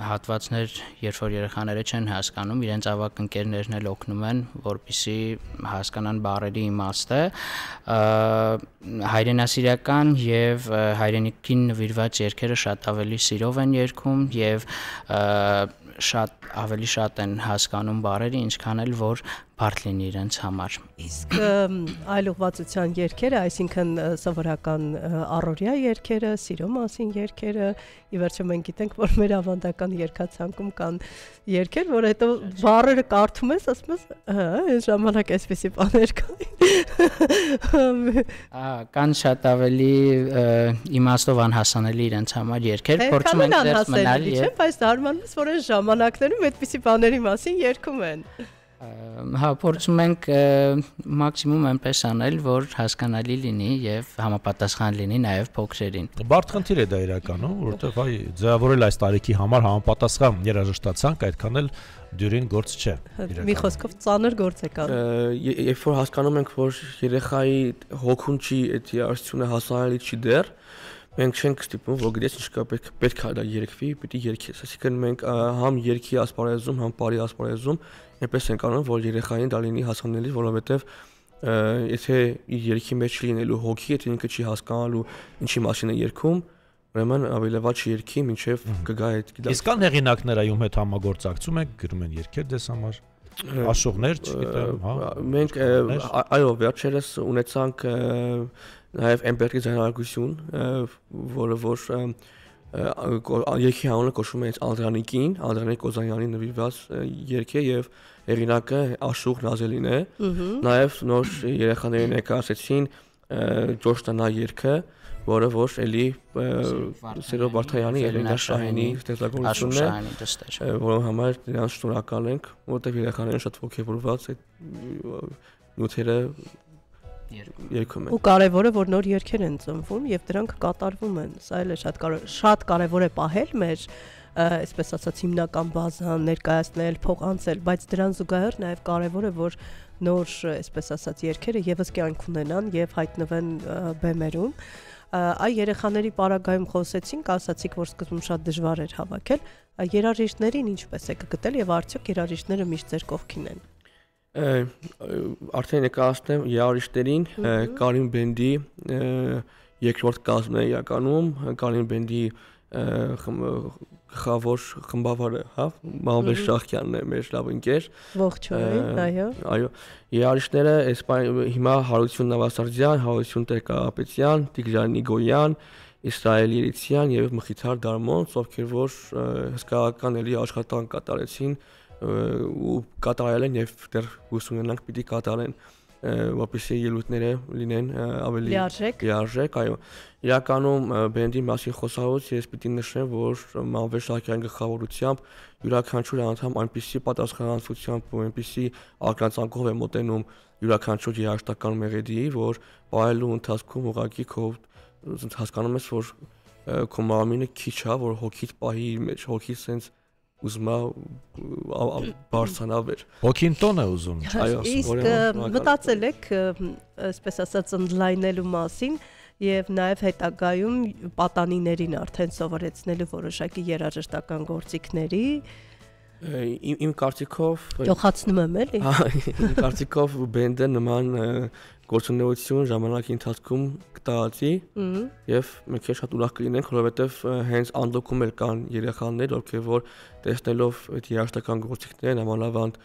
հատվածներ երբ որ երեխաները չեն հասկանում իրենց ավագ ընկերներն էլ օգնում են որպեսզի հասկանան բառերի իմաստը հայրենասիրական եւ հայրենիքին նվիրված երգերը շատ ավելի սիրով են երգում եւ շատ ավելի շատ են հասկանում բառերը ինչքան էլ որ բարդ լինի իրենց համար իսկ այլ ուղղվածության երգերը այսինքն սովորական առօրյա երգերը սիրո մասին երգերը ի վերջո մենք գիտենք որ մեր ավանդական երգացանկում կան երգեր որ հետո բառերը կարդում ես ասում ես այս ժամանակ այսպեսի բաներ կան շատ ավելի իմաստով անհասանելի իրենց համար երգեր փորձում են դեռ մնալ եւ բայց դառնում ես որ այս ժամանակներում այդպիսի բաների մասին երգում են Հա, փորձում ենք մաքսիմում այնպես անել, որ հասկանալի լինի եւ համապատասխան լինի նաեւ փոքրերին։ Բարդ խնդիր է դա իրականում, որովհետեւ այ ձևավորել այս տարիքի համար համապատասխան երաժշտացանք այդքան էլ դյուրին գործ չէ։ Մի խոսքով ծանր գործ է կան։ Երբ որ հասկանում ենք, որ երեխայի հոգուն չի այդ երաժշտությունը հասանելի չի դեռ, մենք չենք ստիպում, որ գիտես ինչ կա պետք է դա երգվի, պիտի երգես։ Այսինքն մենք համ երգի ասպարեզում, համ բարի ասպարեզում այնպես ենք անում, որ երեխային դա լինի հասանելի, որովհետև եթե իր երգի մեջ լինելու հոգի, եթե ինքը չի հասկանալու ինչի մասին է երգում, ուրեմն ավելի վատ երգի մինչև կգա այդ գիտակ։ Իսկ կան հեղինակներ այում հետ համագործակցում եք, գրում են երգեր դες համար, աշողներ, չգիտեմ, հա։ Մենք այո, վերջերս ունեցանք նաև Էմբերգի ձայնարկություն, որը որ երգի անունը կոչվում է Անդրանիկին, Անդրանիկ Կոզանյանի նվիրված երգ է եւ հեղինակը Աշուղ Նազելին է։ Նաև նոր երեխաներին ներկայացրեցին Ջոշտանա երգը, որը որ էլի Սերո Վարդայանի Էլենա Շահինի ստեղծագործությունն է, որը համար նրանց շնորհակալ ենք, որովհետեւ երեխաները շատ ողջավորված այդ նյութերը երգում են։ Ու կարևորը որ նոր երգեր են ծնվում եւ դրանք կատարվում են։ Սա էլ է շատ կարևոր է պահել մեր այսպես ասած հիմնական բազան ներկայացնել, փոխանցել, բայց դրան զուգահեռ նաեւ կարևոր է որ նոր այսպես ասած երգերը եւս կյանք ունենան եւ հայտնվեն բեմերում։ Այ երեխաների պարագայում խոսեցինք, ասացիք որ սկզբում շատ դժվար էր հավաքել, երաժիշտներին ինչպես եք գտել եւ արդյոք երաժիշտները միշտ ձեր կողքին են։ Արդեն ներկայացնեմ երաժիշտերին Կարին բենդի երկրորդ կազմն է իրականում Կարին բենդի Խավոր խմբավարը, հա, Մամվել Շախյանն է մեր լավ ընկեր։ Ողջույն, այո։ Այո, երաժիշտները հիմա Հարություն Նավասարդյան, Հարություն Տեր-Կարապետյան, Տիգրան Նիգոյան, Իսրայել Երիցյան եւ Մխիթար Դարմոնց, ովքեր որ հսկայական էլի աշխատանք կատարեցին ու կատարել են եւ դեռ հույս ունենանք պիտի կատարեն, որպեսզի ելույթները լինեն ավելի լիարժեք, այո։ Իրականում բենդի մասին խոսալուց ես պիտի նշեմ, որ Մամվել Շահյանի գլխավորությամբ յուրաքանչյուր անդամ այնպիսի պատասխանատվությամբ ու այնպիսի ակնածանքով է մոտենում յուրաքանչյուր երաժշտական մեղեդիի, որ պահելու ընթացքում ուղղակի քո հասկանում ես, որ քո մարմինը քիչ է, որ հոգիդ պահի իր մեջ, հոգի sense ուզմա բարձրանալ։ Հոգին տոն է ուզում։ Իսկ մտածել եք, այսպես ասած, ընդլայնելու մասին եւ նաեւ հետագայում պատանիներին արդեն սովորեցնելու որոշակի երաժշտական գործիքների իմ կարծիքով ճոխացնում եմ էլի։ Իմ կարծիքով բենդը նման գործունեություն ժամանակի ընթացքում կտարածի եւ մենք շատ ուրախ կլինենք, որովհետեւ հենց անդոկում էլ կան երեխաներ, ովքեր որ տեսնելով այդ երաժշտական գործիքներն ամանավանդ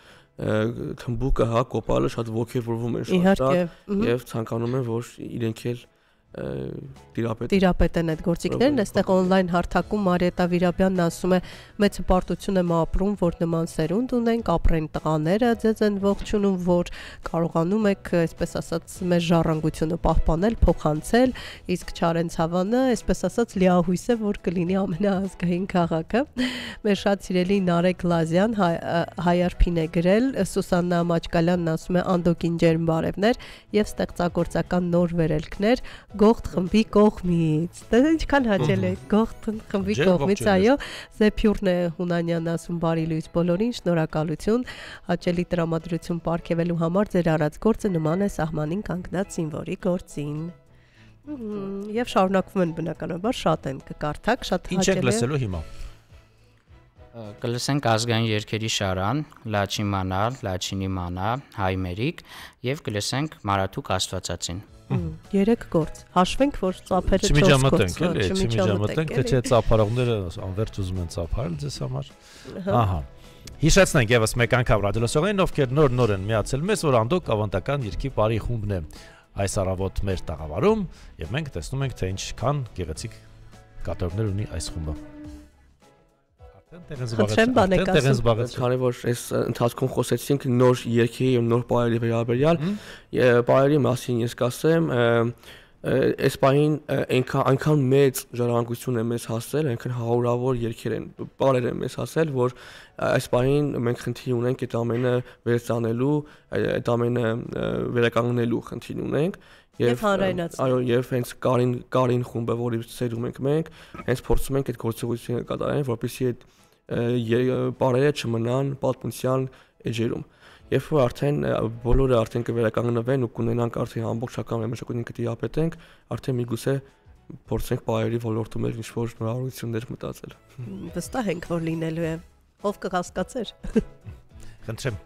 թմբուկը, հա, կոպալը շատ ոգևորվում են շատ եւ ցանկանում են, որ իրենք էլ տիրապետեն այդ գործիքներն, այստեղ on-line հարթակում Մարիետա Վիրաբյանն ասում է մեծ հպարտություն եմ ապրում, որ նման սերունդ ունենք, ապրեն տղաները, ձեզ են ողջունում, որ կարողանում եք, այսպես ասած, մեր ժառանգությունը պահպանել, փոխանցել, իսկ Չարենց Հավանը, այսպես ասած, լիահույս է, որ կլինի ամենաազգային քաղաքը։ Մեր շատ սիրելի Նարեկ Լազյան հայարփին է գրել, Սուսաննա Մաչկալյանն ասում է անդոկին ջերմ բարևներ եւ ստեղծագործական նոր վերելքներ Գողթ խմբի կողմից։ Դա ինչքան հաճել է Գողթ խմբի կողմից, այո։ Զեփյուրն է Հունանյանն ասում բարի լույս բոլորին, շնորհակալություն, հաճելի տրամադրություն պարգևելու համար ձեր արած գործը նման է սահմանին կանգնած զինվորի գործին։ Եվ շարունակվում են բնականաբար շատ են կկարդակ, շատ հաճելի։ Ինչ եք լսելու հիմա։ Կլսենք ազգային երգերի շարան, Լաչի մանա, Լաչինի մանա, Հայմերիկ եւ կլսենք Մարաթուկ Աստվածածին։ 3 գործ։ Հաշվենք, որ ծափերը 4 գործ։ Չմիջամտենք, թե չէ ծափարողները անվերջ ուզում են ծափարել ձեզ համար։ Ահա։ Հիշեցնենք եւս մեկ անգամ ռադիոլսողներին, ովքեր նոր են միացել մեզ, որ Անդոկ ավանդական երգի բարի խումբն է այս առավոտ մեր տաղավարում եւ մենք տեսնում ենք, թե ինչքան գեղեցիկ կատարողներ ունի այս խումբը։ Քանի որ այս ընթացքում խոսեցինք նոր երգի եւ նոր պարերի վերաբերյալ, պարերի մասին ես կասեմ, այս պահին այնքան մեծ ժառանգություն է մեզ հասել, այնքան հարյուրավոր երգեր են, պարեր են մեզ հասել, որ այս պահին մենք խնդիր ունենք այդ ամենը վերցանելու, այդ ամենը վերականգնելու խնդիր ունենք։ Եվ այո, եւ հենց Կարին խումբը, որի ծերում ենք մենք, հենց փորձում ենք այդ գործողությունը կատարել, որպեսզի այդ պարերը չմնան պատմության էջերում։ Երբ որ արդեն բոլորը արդեն կվերականգնվեն ու կունենանք արդեն ամբողջական մշակույթին կտիրապետենք, արդեն միգուցե փորձենք պարերի ոլորտում էլ ինչ-որ նորարարություններ մտածել։ Վստահ ենք, որ լինելու է։ Ով կհասկացեր։ Խնդրեմ։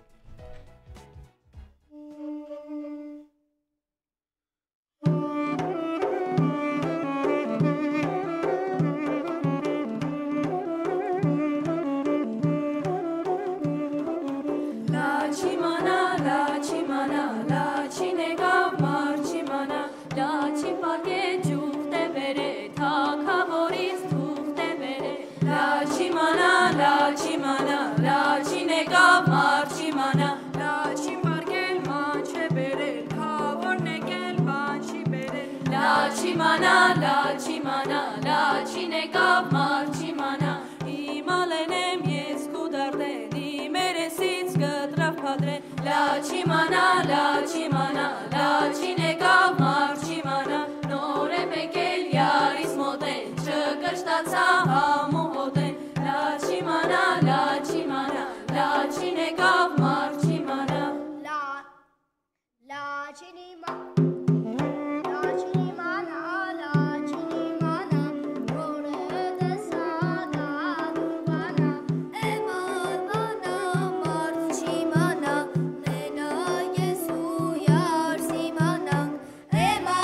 Ema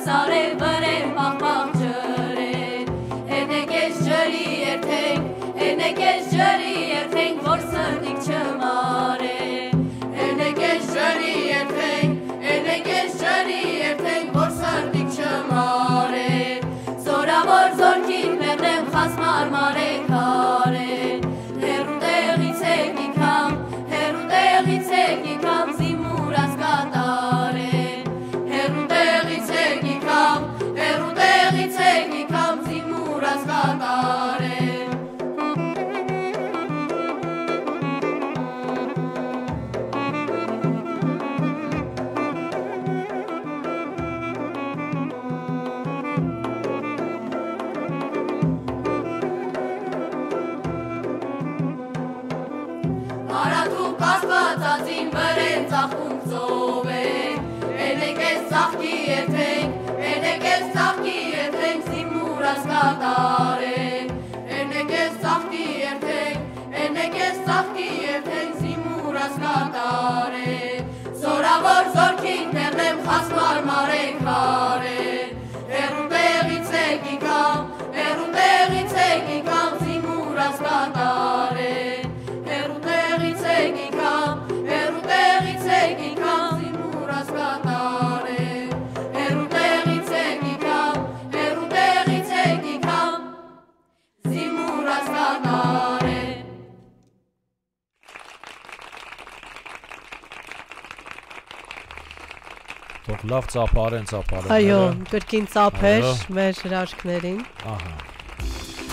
սարե վրե պաղպաղ ջրեն Էնեք ես ջրի երթենք Էնեք ես ջրի երթենք որ սրտիկ չմարեն Էնեք ես ջրի երթենք Էնեք ես ջրի երթենք որ սրտիկ չմարեն Զորավոր զորքին մեղրեմ խաս մարմարե քարեն Հերու տեղից եք իքամ Հերու տեղից եք իքամ զիմուրած կատարեն Հերու տեղից եք իքամ Հերու տեղից եք իքամ զիմուրած կատարեն Արաթու կասվածածին վրեն ծախում ծով ենք Էնեք ես ծախքի եթենք Էնեք ես ծախքի եթենք զիմուրած կատարենք Էնեք ես ծախքի եթենք Էնեք ես ծախքի եթենք զիմուրած կատարենք Զորավոր զորքին տեղեմ խաս մարմարե քարեն Հերու տեղից եք իքամ Հերու տեղից եք իքամ զիմուրած կատարենք Հերու տեղից եք իքամ Հերու տեղից եք իքամ զիմուրած կատարեն Հերու տեղից եք իքամ Հերու տեղից եք իքամ զիմուրած կատարեն Թող լավ ծափարեն Այո, կրկին ծափեր մեր հրաշքներին Ահա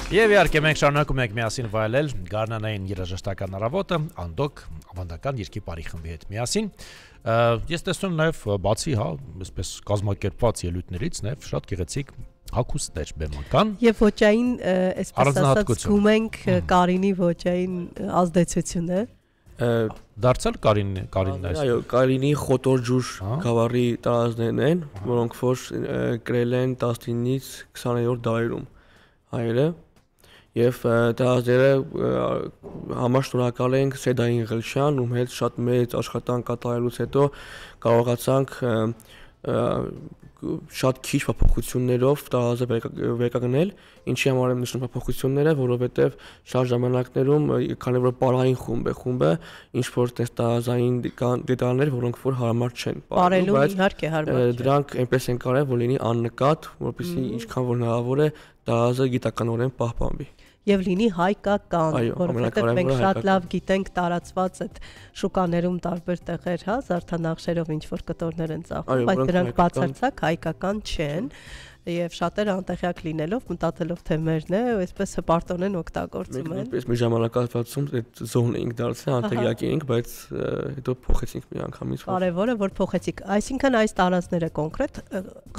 Եվ իհարկե մենք շարունակում ենք միասին վայելել Գարնանային երաժշտական առավոտը Անդոկ ավանդական երկի բարի խմբի հետ միասին Ես տեսնում նաև բացի այսպես կազմակերպված ելույթներից նաև շատ գեղեցիկ հագուստներ բեմական Եվ ոճային այսպես ասած զգում ենք Կարինի ոճային ազդեցությունը Դարձել Կարինն այս Այո, Կարինի խոտորջուր գավառի տարածքներն են, որոնք որ կրել են 19-ից 20-րդ դարերում հայերը Եվ տարածքները համար շնորհակալ ենք Սեդային Ղելշյան, ում հետ շատ մեծ աշխատանք կատարելուց հետո կարողացանք շատ քիչ փոփոխություններով տարածը վերականգնել, ինչի համար եմ նշում փոփոխությունները, որովհետև շատ ժամանակներում քանի որ պարային խումբ է, ինչ որ տարածային դետալներ, որոնք որ հարմար չեն պարելու, իհարկե հարմար չէ։ Դրանք այնպես են կարել, որ լինի աննկատ, որպեսզի ինչքան որ հնարավոր է տարածը գիտականորեն պահպանվի։ Եվ լինի հայկական, որովհետև մենք շատ լավ գիտենք տարածված այդ շուկաներում տարբեր տեղեր, զարդանախշերով ինչ որ կտորներ են ծախում, բայց դրանք բացարձակ հայկական չեն, եւ շատերը անտեղյակ լինելով մտածելով թե մերն է, այսպես հպարտորեն օգտագործում են։ Մենք մի ժամանակահատվածում այդ զոն էինք դարձել, անտեղյակ էինք, բայց հետո փոխեցինք մի անգամից։ Կարևորը որ փոխեցիք, այսինքն այս տարածքները կոնկրետ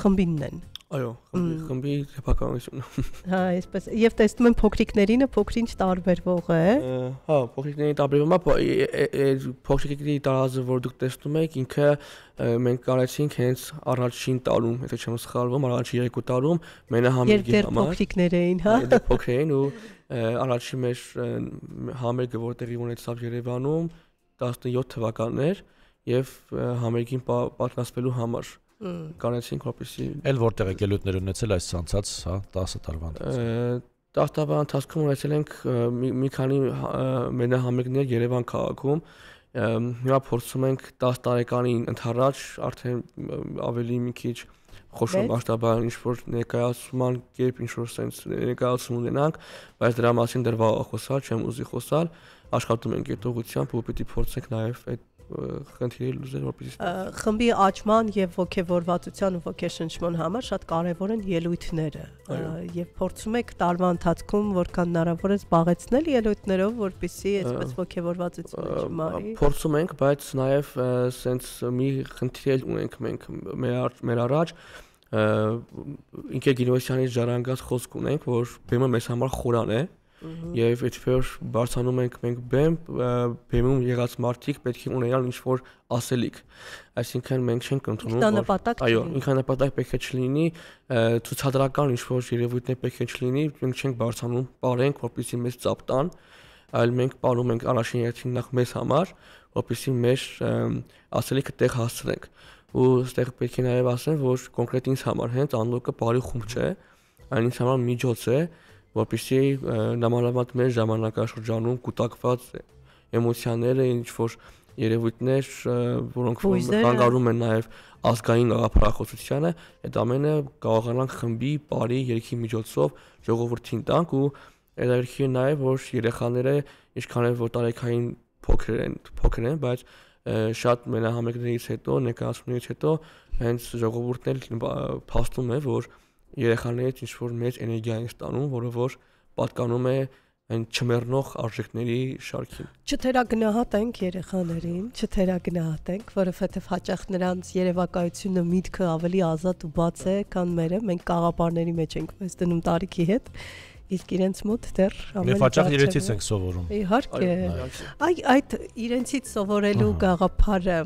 խմբինն են։ Այո, խմբի սեփականությունը։ Հա, այսպես եւ տեսնում եմ փոքրիկներինը փոքրինչ տարբերվող է։ Հա, փոքրիկների տարբերումը, փոքրիկների տարածը, որ դուք տեսնում եք, ինքը մենք կարեցինք հենց առաջին տարում, եթե չեմ սխալվում, առաջին 2 տարում մենահամերգի համար։ Երբ փոքրիկներ էին, հա։ Երբ փոքր էին ու առաջին մեր համերգը, որ տեղի ունեցավ Երևանում 17 թվականներ եւ համերգին պատրաստվելու համար կանեցինք որպեսզի Էլ որտեղ եք ելույթներ ունեցել այս ցանցած, 10 տարվա ընթացքում 10 տարվա ընթացքում ունեցել ենք մի քանի մենահամերգներ Երևան քաղաքում հիմա փորձում ենք 10 տարեկանին ընդառաջ արդեն ավելի մի քիչ խոշոր մասշտաբային ինչ-որ ներկայացման կերպ ինչ-որ sense ներկայացում ունենանք, բայց դրա մասին դեռ վաղ խոսալ, չեմ ուզի խոսալ, աշխատում ենք այդ ուղղությամբ ու պիտի փորձենք նաև այդ խնդիրը լուծել որպեսզի խմբի աճման եւ ոգեվորվածության ու ոգեշնչման համար շատ կարեւոր են ելույթները եւ փորձում եք տարվա ընթացքում որքան հնարավոր է զբաղեցնել ելույթներով որպեսզի այսպես ոգեվորվածությունը չմարի փորձում ենք բայց նաեւ sense մի խնդիր ունենք մենք մեր առաջ Ինքեր Գինոսյանի ժառանգած խոսք ունենք որ բեմը մեզ համար խորան է Եվ այդպես բարձրանում ենք մենք բեմում եղած մարդիկ պետք է ունենալ ինչ-որ ասելիք Այսինքն մենք չենք ընդունում Այո, ինքնանպատակ պետք է չլինի ցուցադրական ինչ-որ երևույթներ պետք է չլինի մենք չենք բարձրանում պարենք որպեսզի մեզ ծափ տան այլ մենք պարում ենք առաջին հերթին նախ մեզ համար որպեսզի մեր ասելիքը տեղ հասցնենք ու այստեղ պետք է նաև ասեմ, որ կոնկրետ ինձ համար հենց անլոկը բարի խումբ չէ, այն ինձ համար միջոց է, որպեսզի նամանավանդ մեր ժամանակաշրջանում կուտակված էմոցիաները, ինչ որ երևույթներ, որոնք խանգարում են նաև ազգային գաղափարախոսությանը, այդ ամենը կարողանանք խմբի, բարի երգի միջոցով ժողովրդին տանք ու հետաքրքիր է նաև որ երեխաները ինչքան որ տարեքային փոքր են, բայց շատ մենահամերգներից հետո, ներկայացումներից հետո հենց ժողովուրդն էլ փաստում է, որ երեխաներից ինչ որ մեծ էներգիա են ստանում, որը որ պատկանում է այն չմեռնող արժեքների շարքին։ Չթերագնահատենք երեխաներին, չթերագնահատենք, որովհետև հաճախ նրանց երևակայությունը միտքը ավելի ազատ ու բաց է, քան մերը, մենք կաղապարների մեջ ենք մեզ դնում տարիքի հետ, իսկ իրենց մոտ դեռ ամեն հաճախ իրենցից ենք սովորում։ Իհարկե։ Այդ իրենցից սովորելու գաղափարը,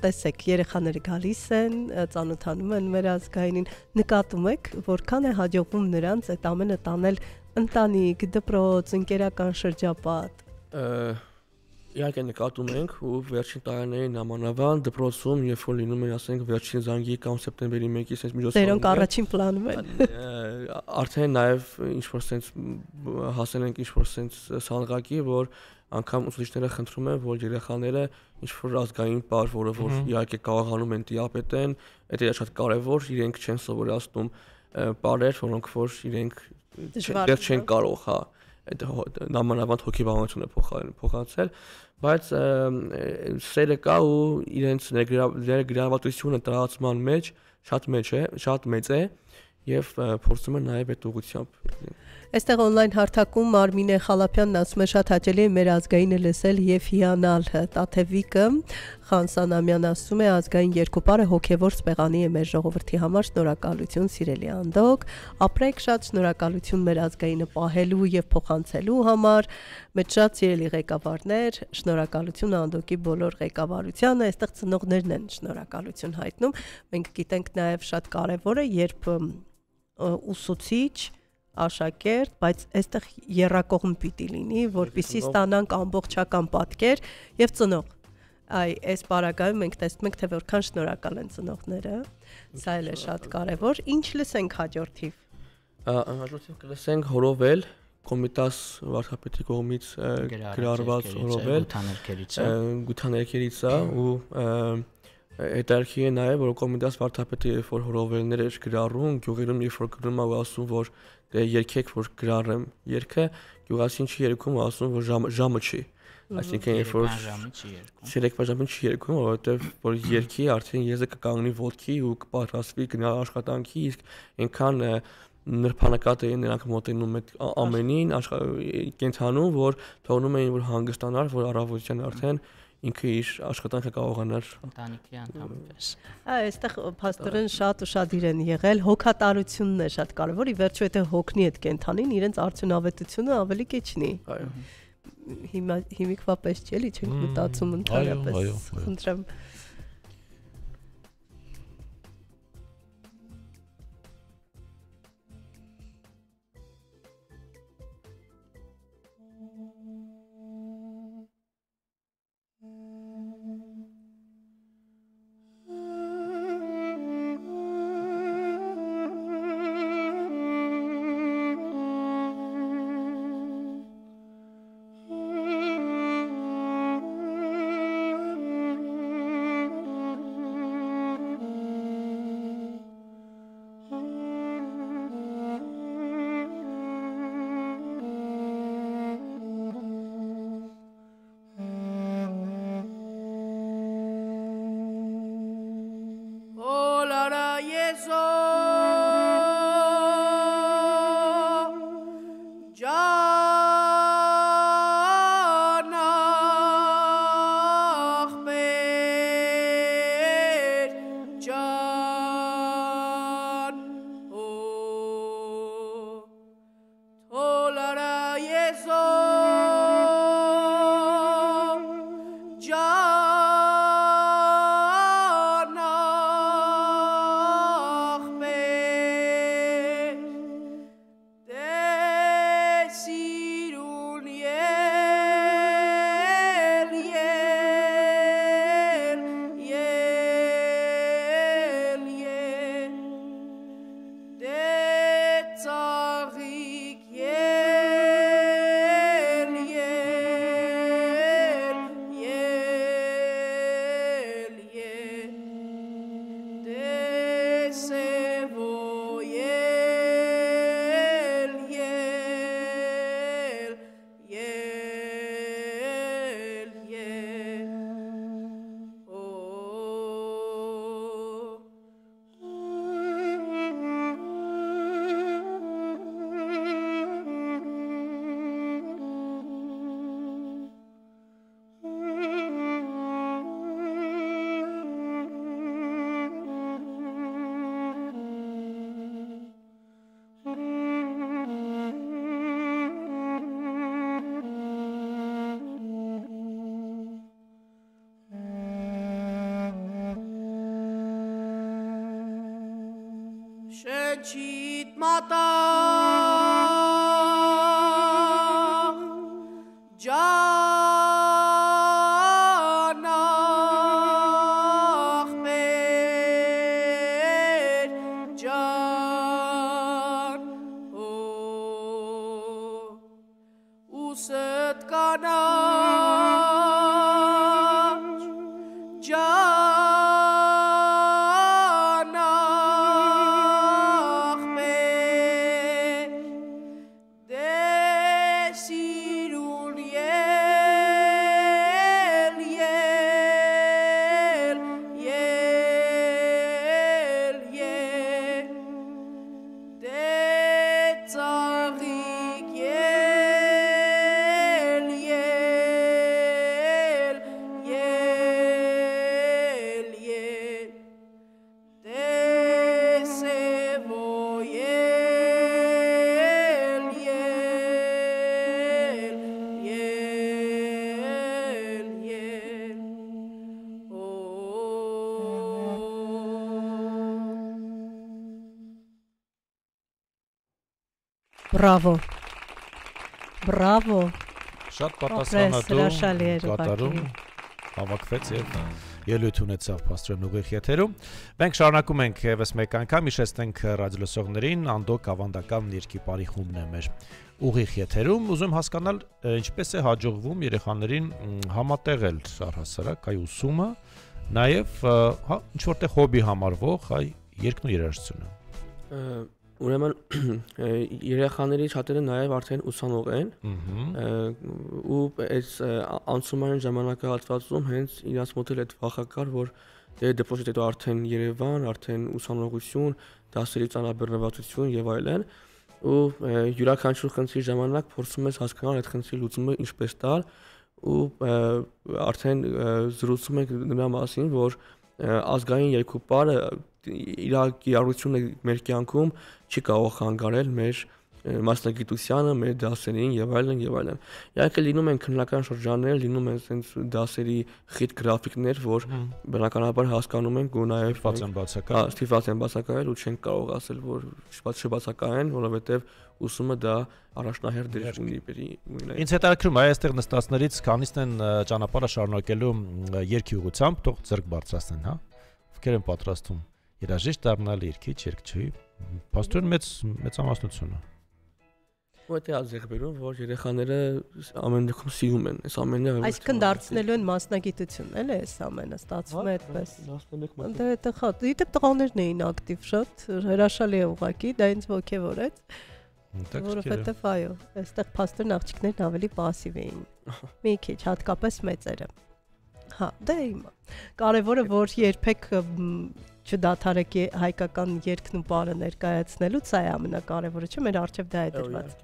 տեսեք, երեխաները գալիս են, ծանոթանում են մեր ազգայինին, նկատում եք, որքան է հաջողվում նրանց այդ ամենը տանել ընտանիք, դպրոց, ընկերական շրջապատ։ Իհարկե նկատում ենք ու վերջին տարիներին նամանավան դպրոցում, երբ որ լինում են, ասենք, վերջին զանգի կամ սեպտեմբերի 1-ի sense միջոցառումներ, դրանք առաջին պլանում են։ Արդեն նաև ինչ-որ sense հասել ենք ինչ-որ sense սալղակի, որ անգամ ուսուցիչները խնդրում են, որ երեխաները ինչ-որ ազգային բառ, որը որ իհարկե կարողանում են տիրապետեն, դա շատ կարևոր, իրենք չեն սովորացնում բառեր, որոնք որ իրենք դեռ չեն կարող, հա, նամանավանդ հոգեբանությունը փոխանցել, բայց սերը կա ու իրենց ներգրավվածությունը տարածման մեջ շատ մեծ է եւ փորձում են նաեւ այդ ուղղությամբ։ Այստեղ on-line հարթակում Արմինե Խալափյանն ասում է շատ հաճելի է մեր ազգայինը լսել եւ հիանալ։ Տաթևիկը Խանսանամյան ասում է ազգային երկուպարը հոգեվոր սպեղանի է մեր ժողովրդի համար, շնորհակալություն սիրելի Անդոկ, ապրեք, շատ շնորհակալություն մեր ազգայինը պահելու եւ փոխանցելու համար, մեծ շատ սիրելի ղեկավարներ, շնորհակալություն Անդոկի բոլոր ղեկավարությանը, այստեղ ծնողներն են շնորհակալություն հայտնում։ Մենք գիտենք նաեւ շատ կարեւոր է, երբ ուսուցիչ աշակերտ, բայց այստեղ երրակողմ պիտի լինի, որպեսզի ստանանք ամբողջական պատկեր եւ ծնող։ Այս պարագայում մենք տեսնում ենք, թե որքան շնորհակալ են ծնողները։ Սա էլ է շատ կարեւոր։ Ինչ լսենք հաջորդիվ։ Հաջորդիվ կլսենք Հորովել, Կոմիտաս վարչապետի կողմից գրառված Հորովել, գութաներկերից է ու հետարքի է նաև որ Կոմիտաս վարչապետը երբ որ հորովելներ էր գրառում, գյուղերում երբ որ գրում ու ասում որ երկեք որ գրառեմ երկը, գյուղացին չի երգում, ասում որ ժամը չի։ Այսինքն երբ որ ժամը չի երգում, որովհետև որ երկի արդեն եզը կկանգնի ոտքի ու կպատրաստվի գնալ աշխատանքի, իսկ այնքան նրբանակատ էին նրանք մոտենում այդ ամենին, կենթանում, որ թողնում էին որ հանգստանար, որ առավոտյան արդեն ինքը իր աշխատանքը կարողանար ընտանիքի անդամպես։ Այստեղ փաստորեն շատ ուշադիր են եղել, հոգատարությունն է շատ կարևոր, ի վերջո եթե հոգնի այդ կենթանին, իրենց արդյունավետությունը ավելի կեչնի։ Այո։ Հիմիկվա պես չի էլի, չենք մտածում ընդհանրապես։ Խնդրեմ։ Քչիտ մատա ջանախ մեր ջան ուսդ կանաչ ջանախ մեր դեսիրուն Բրավո։ Բրավո։ Շատ պատասխանատու կատարում հավաքվեց եւ ելույթ ունեցավ Պաստորեն ուղիղ եթերում։ Մենք շարունակում ենք եւս մեկ անգամ հիշեցնենք ռադիոլսողներին Անդոկ ավանդական երկի բարի խումբն է մեր ուղիղ եթերում։ Ուզում հասկանալ ինչպես է հաջողվում երեխաներին համատեղել առհասարակ այ ուսումը, նաեւ ինչ որտեղ հոբի համարվող այ երգն ու երաժշտությունը։ Ուրեմն երեխաների շատերը նաև արդեն ուսանող են ու այս անցումային ժամանակահատվածում հենց իրաց մոտ էլ այդ վախը կար, որ դեպոսից հետո արդեն Երևան, արդեն ուսանողություն, դասերի ծանրաբեռնվածություն եւ այլն ու յուրաքանչյուր խնդրի ժամանակ փորձում ես հասկանալ այդ խնդրի լուծումը ինչպես տալ ու արդեն զրուցում ենք նրա մասին, որ ազգային երկու պարը իր կիրառությունը մեր կյանքում չի կարող խանգարել մեր մասնագիտությանը, մեր դասերին եւ այլն եւ այլն։ Իհարկե լինում են քննական շրջաններ, լինում են sense դասերի խիտ գրաֆիկներ, որ բնականաբար հասկանում ենք ու նաեւ ստիպված են բացակայել ու չեն կարող ասել, որ չբացակայեն, որովհետեւ ուսումը դա առաջնահերթ դեր ունի բերի։ Ինձ հետաքրքրում է այստեղ նստածներից քանիսն են ճանապարհը շարունակելու երկի ուղղությամբ, թող ձեռք բարձրացնեն, հա։ Ովքեր են պատրաստում երաժիշտ դառնալ, երգիչ, երգչուհի, Պաստորեն մեծամասնությունը։ Ու դա ազգերբերում, որ երեխաները ամեն դեպքում սիրում են, այս ամենը։ Այսինքն դարձնելու են մասնագիտություն, էլ է այս ամենը, ստացվում է այդպես։ Դա խա, դիտե տղաներն էին ակտիվ շատ, հրաշալի է ուղղակի, դա ինձ ոգևորեց։ Որովհետև այո, այստեղ Պաստորեն աղջիկներն ավելի пассив էին։ Մի քիչ, հատկապես մեծերը։ Հա, դա իմը։ Կարևորը որ երբեք չդադարեք հայկական երգն ու պարը ներկայացնելուց, սա է ամենակարևորը, չէ՞, մեր արժև դա է դրված։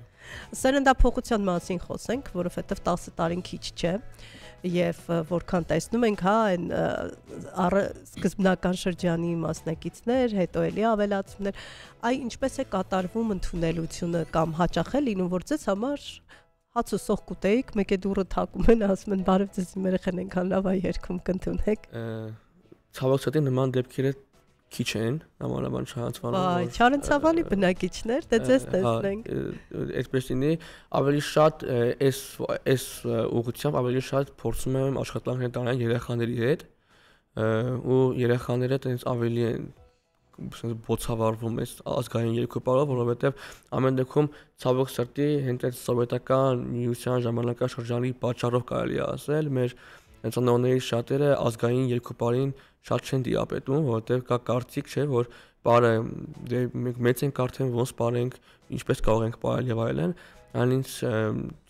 Սերնդափոխության մասին խոսենք, որովհետև 10 տարին քիչ չէ, եւ որքան տեսնում ենք, հա, այն սկզբնական շրջանի մասնակիցներ, հետո էլի ավելացումներ, այ ինչպես է կատարվում ընդունելությունը կամ հաճախ է լինում, որ ձեզ համար հաց ու սոխ կուտեիք, մեկ է դուրը թակում են, ասում են բարև ձեզ իմ երեխան ենքան լավ այ երգում կընդունեք։ Ցավոք սրտի նման դեպքերը քիչ են, համարաբան չհանցվանում։ Այ Չարենցավանի բնակիչներ, դե ձեզ տեսնենք։ Այդպես լինի, ավելի շատ այս ուղղությամբ ավելի շատ փորձում եմ աշխատանքներ տանել երեխաների հետ, ու երեխաները տենց ավելի են բոցավառվում այս ազգային երկու պարով, որովհետև ամեն դեպքում ցավոք սրտի հենց այդ սովետական միության ժամանակաշրջանի պատճառով կարելի է ասել, մեր ծնողների շատերը ազգային երկու պարին շատ չեն դիապետում, որովհետև կա կարծիք չէ, որ պարը մենք մեծ ենք արդեն ոնց պարենք, ինչպես կարող ենք պարել եւ այլն, այնինչ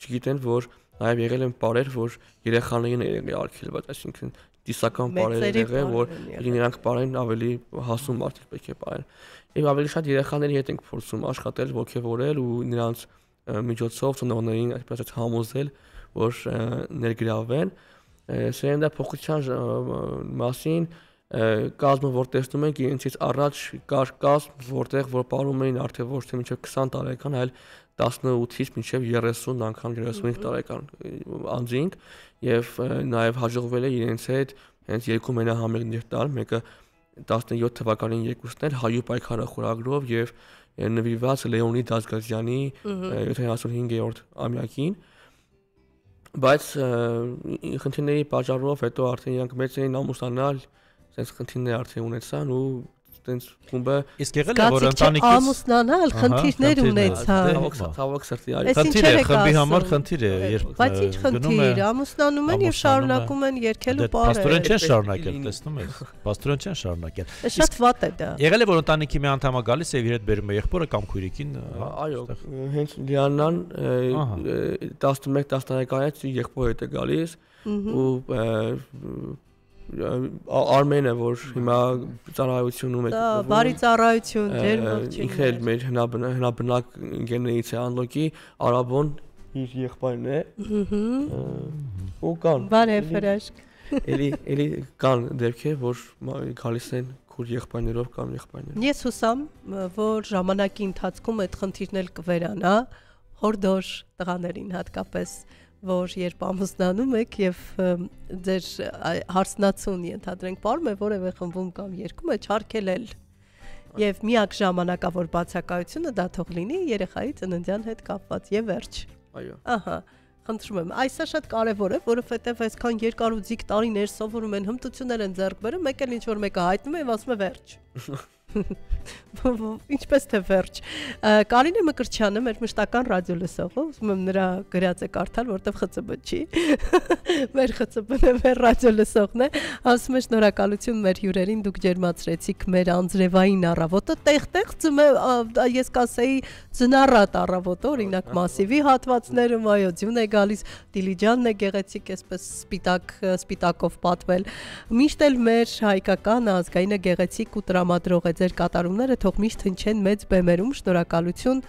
չգիտեն, որ նաև եղել են պարեր, որ երեխաներին է եղել արգելված, այսինքն դիսական պարեր եղել, որ նրանք պարեն ավելի հասուն մարդիկ պետք է պարեն։ Եվ ավելի շատ երեխաների հետ ենք փորձում աշխատել, ոգևորել ու նրանց միջոցով ծնողներին այսպես համոզել, որ ներգրավվեն։ Սերնդափոխության մասին կազմը որ տեսնում ենք իրենցից առաջ կար կազմ, որտեղ որ պարում էին արդեն ոչ թե մինչև 20 տարեկան, այլ 18-ից մինչև 30 անգամ 35 տարեկան անձինք եւ նաեւ հաջողվել է իրենց հետ հենց երկու մենահամերգներ տալ, մեկը 17 թվականին երկուսն էլ հայու պայքարը խորագրով եւ նվիրված Լեոնիդ Դասգազյանի 75-րդ ամյակին, բայց խնդիրների պատճառով հետո արդեն իրանք մեծ էին ամուսնանալ, sense խնդիրներ արդեն ունեցան ու sense խումբը իսկ եղել է որ ընտանիքից ամուսնանալ խնդիրներ ունեցան ցավոք սրտի խնդիր է խմբի համար խնդիր է երբ բայց ինչ խնդիր ամուսնանում են եւ շարունակում են երկել ու պարել Պաստորեն չեն շարունակել տեսնում ես Պաստորեն չեն շարունակել շատ վատ է դա եղել է որ ընտանիքի մի անդամը գալիս է եւ իր հետ բերում է եղբորը կամ քույրիկին այո հենց Լիանան 11-12 տարեկանից եղբորը հետ է գալիս ու Արմենը որ հիմա ծառայությունում է բարի ծառայություն ջերմություն ինքն էլ մեր հնաբնակ ընկերներից է Անլոկի Արաբոն իր եղբայրն է ու կան բարև հրաշք էլի կան դեպքեր որ գալիս են քուր եղբայրներով կամ եղբայրներ ես հուսամ որ ժամանակի ընթացքում այդ խնդիրն էլ կվերանա հորդոր տղաներին հատկապես որ երբ ամուսնանում եք եւ ձեր հարսնացուն ենթադրենք բարում է որևէ խմբում կամ երկում է չարքելել եւ միակ ժամանակավոր բացակայությունը դա թող լինի երեխայի ծննդյան հետ կապված եւ վերջ այո ահա խնդրում եմ այսա շատ կարեւոր է որովհետեւ այսքան երկար ու ձիգ տարիներ սովորում են հմտություններ են ձեռք բերում մեկ էլ ինչ որ մեկը հայտնում է եւ ասում է վերջ ինչպես թե վերջ Կարինե Մկրտչյանը մեր մշտական ռադիո լսողը ուզում եմ նրա գրած է կարդալ որտեվ ԽՑԲ չի մեր ԽՑԲ-ն է մեր ռադիո լսողն է ասում է շնորհակալություն մեր հյուրերին դուք ջերմացրեցիք մեր անձրևային առավոտը տեղ-տեղ ես կասեի ձնառատ առավոտը օրինակ մասիվի հատվածներում այո ձյուն է գալիս դիլիջանն է գեղեցիկ այսպես սպիտակով պատվել միշտ էլ մեր հայկական ազգայինը գեղեցիկ ու տրամադրող է ձեր կատարումները թող միշտ հնչեն մեծ բեմերում շնորհակալություն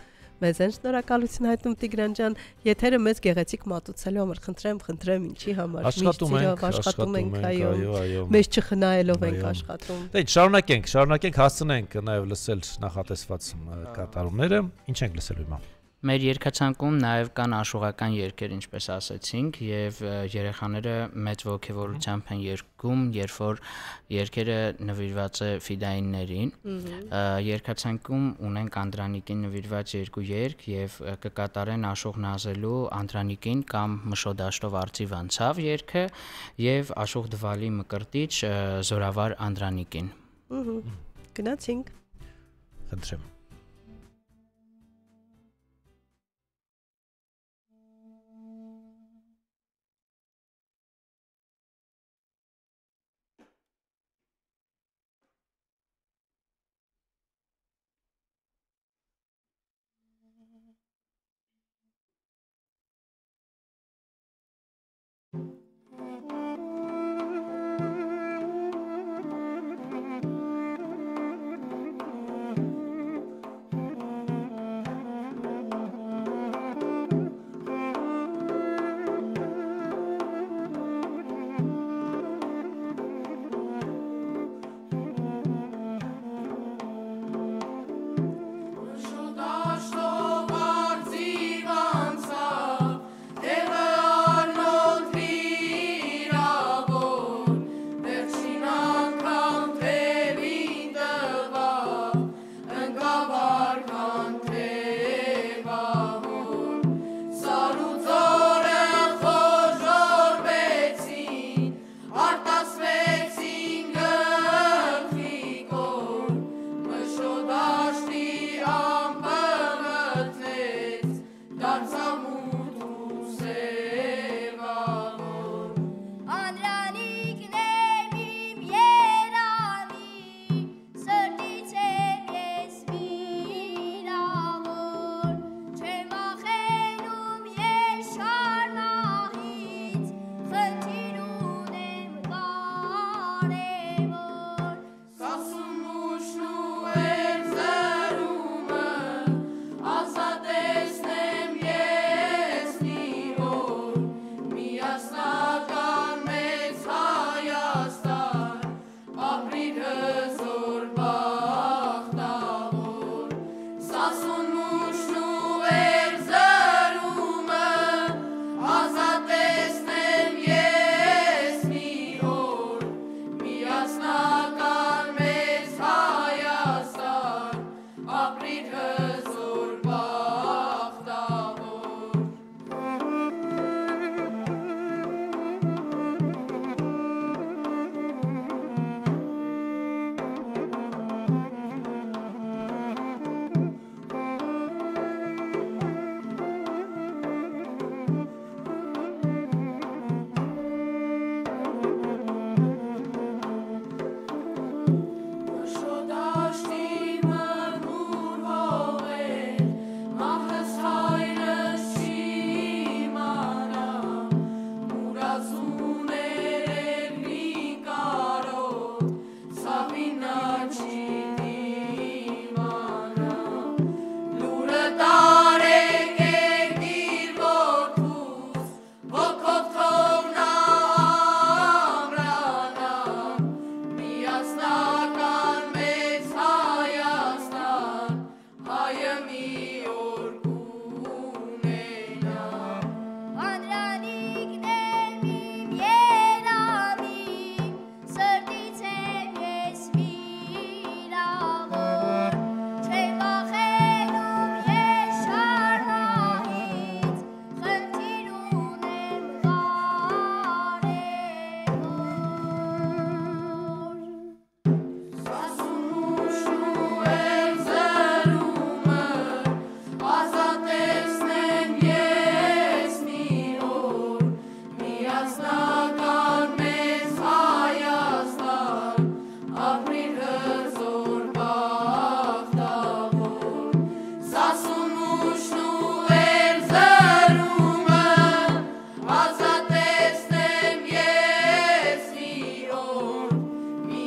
մեզ են շնորհակալություն հայտնում Տիգրան ջան եթերը մեծ գեղեցիկ մատուցելու համար խնդրեմ ինչի համար աշխատում ենք այո մեզ չխնայելով ենք աշխատում դե շարունակենք հասցնենք նաև լսել նախատեսված կատարումները ինչ ենք լսելու հիմա Մեր երգացանկում նաև կան աշխուղական երգեր, ինչպես ասացինք, եւ երեխաները մեծ ողջավորությամբ են երգում, երբ որ երգերը նվիրված է ֆիդայիններին։ Երգացանկում ունենք Անդրանիկին նվիրված երկու երգ եւ կկատարեն Աշխուղ Նազելու Անդրանիկին կամ Մշոդաշտով արծիվ անցավ երգը եւ Աշխուղ Դվալի Մկրտիչ Զորավար Անդրանիկին։ Գնացինք։ Խնդրեմ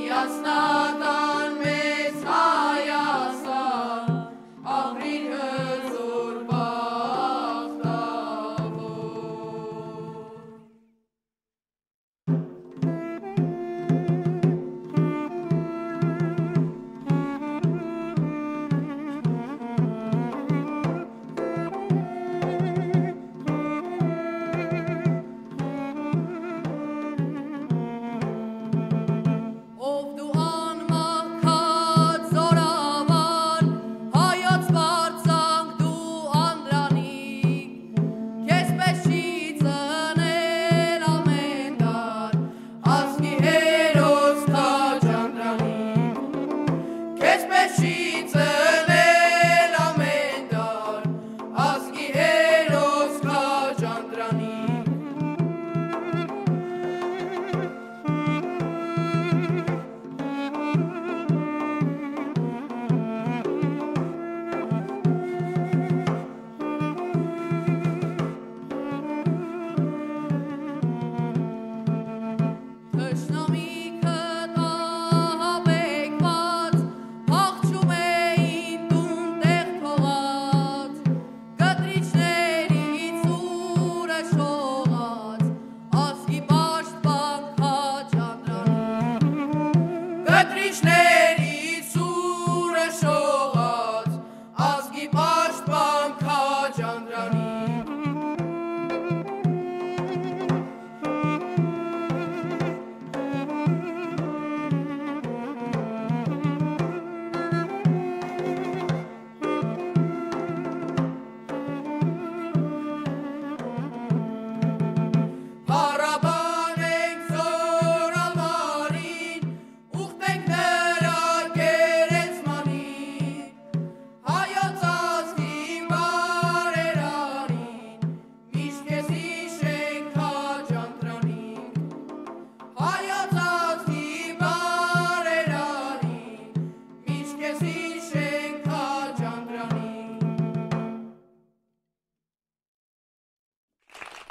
միասնական մեզ Հայաստան, աղրին հզոր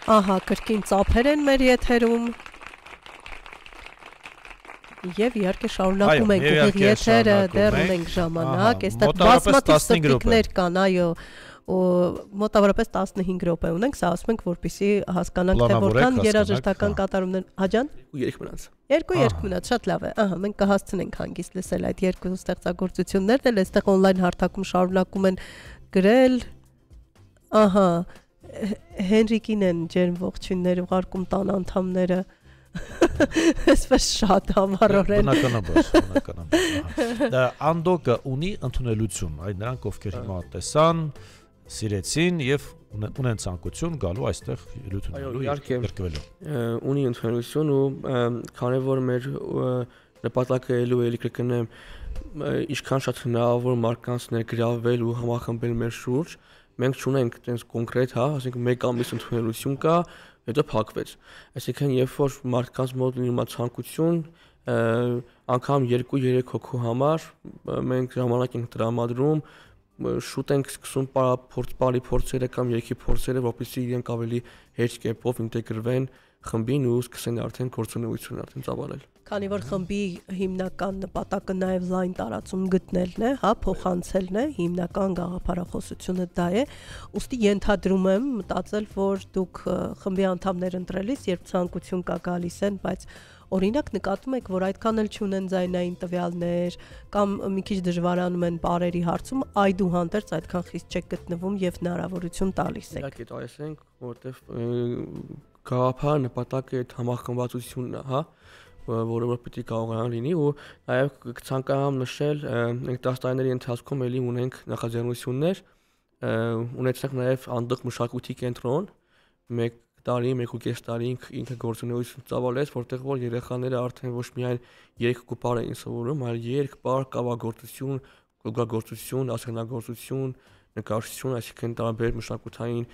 Ահա, կրկին ծափեր են մեր եթերում եւ իհարկե շարունակում ենք ուղիղ եթերը, դեռ ունենք ժամանակ, այստեղ բազմաթիվ ստիպիկներ կան, այո, մոտավորապես 15 րոպե ունենք, սա ասում ենք, որպեսզի հասկանանք թե որքան երաժշտական կատարումներ, Հաջան 2 մնաց։ 2 մնաց, շատ լավ է։ Ահա, մենք կհասցնենք հանգիստ լսել այդ երկու ստեղծագործություններն, էլ այստեղ on-line հարթակում շարունակում են գրել։ Ահա, Հենրիկին են ջերմ ողջույններ ուղարկում տան անդամները։ Այսպես շատ համառորեն։ Բնականաբար։ Դա Անդոկը ունի ընդունելություն, այդ նրանք ովքեր հիմա տեսան, սիրեցին եւ ունեն ցանկություն գալու այստեղ ելույթունելու երկվելու։ Ունի ընդունելություն ու քանի որ մեր նպատակը էլի կրկնեմ, ինչքան շատ հնարավոր մարդկանց ներգրավել ու համախմբել մեր շուրջ, մենք չունենք այդպես կոնկրետ, հա, ասենք 1 ամիս ընդունելություն կա, հետո փակվեց։ Այսինքն երբ որ մարդկանց մոտ ունի ցանկություն, անգամ 2-3 հոգու համար մենք ժամանակ ենք տրամադրում, շուտ ենք սկսում բարի փորձերը կամ երկի փորձերը, որպեսզի իրենք ավելի հեշտ կերպով ինտեգրվեն խմբին ու սկսեն արդեն գործունեություն արդեն ծավալել։ Քանի որ խմբի հիմնական նպատակը նաև լայն տարածում գտնելն է, հա, փոխանցելն է, հիմնական գաղափարախոսությունը դա է, ուստի ենթադրում եմ մտածել, որ դուք խմբի անդամներ ընտրելիս, երբ ցանկություն կա գալիս են, բայց օրինակ նկատում եք, որ այդքան էլ չունեն ձայնային տվյալներ կամ մի քիչ դժվարանում են բարերի հարցում, այդուհանդերձ այդքան խիստ չեք գտնվում եւ հնարավորություն տալիս եք։ Իհարկե տալիս ենք, որովհետեւ գաղափարը նպատակը այդ համախմբվածությունն է, հա, որը որ պիտի կարողանան լինի ու նաև ցանկանամ նշել, մենք 10 տարիների ընթացքում էլի ունենք նախաձեռնություններ, ունեցանք նաև Անդոկ մշակույթի կենտրոն, 1 տարի, 1.5 տարի ինքը գործունեություն ծավալեց, որտեղ որ երեխաները արդեն ոչ միայն երգ ու պար էին սովորում, այլ երգ, պար, կավագործություն, գորգագործություն, ասեղնագործություն, նկարչություն, այսինքն տարբեր մշակութային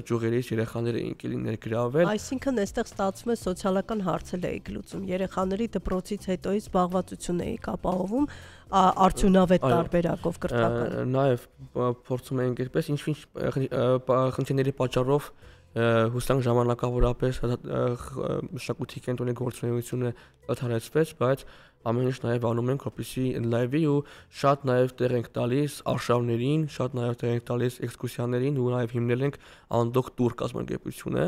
ճյուղերից երեխաները ինքնին ներգրավել։ Այսինքն այստեղ ստացվում է սոցիալական հարցեր էիք լուծում, երեխաների դպրոցից հետո զբաղվածություն էիք ապահովում արդյունավետ տարբերակով կրթական։ Նաև փորձում ենք այդպես ինչ-ինչ խնդիրների պատճառով հուստանք ժամանակավորապես մշակույթի կենտրոնի գործունեությունը դադարեցվեց, բայց ամեն ինչ նաև անում ենք, որպեսզի լայվի ու շատ նաև տեղ ենք տալիս արշավներին, շատ նաև տեղ ենք տալիս էքսկուրսիաներին ու նաև հիմնել ենք անդոկ տուր կազմակերպությունը,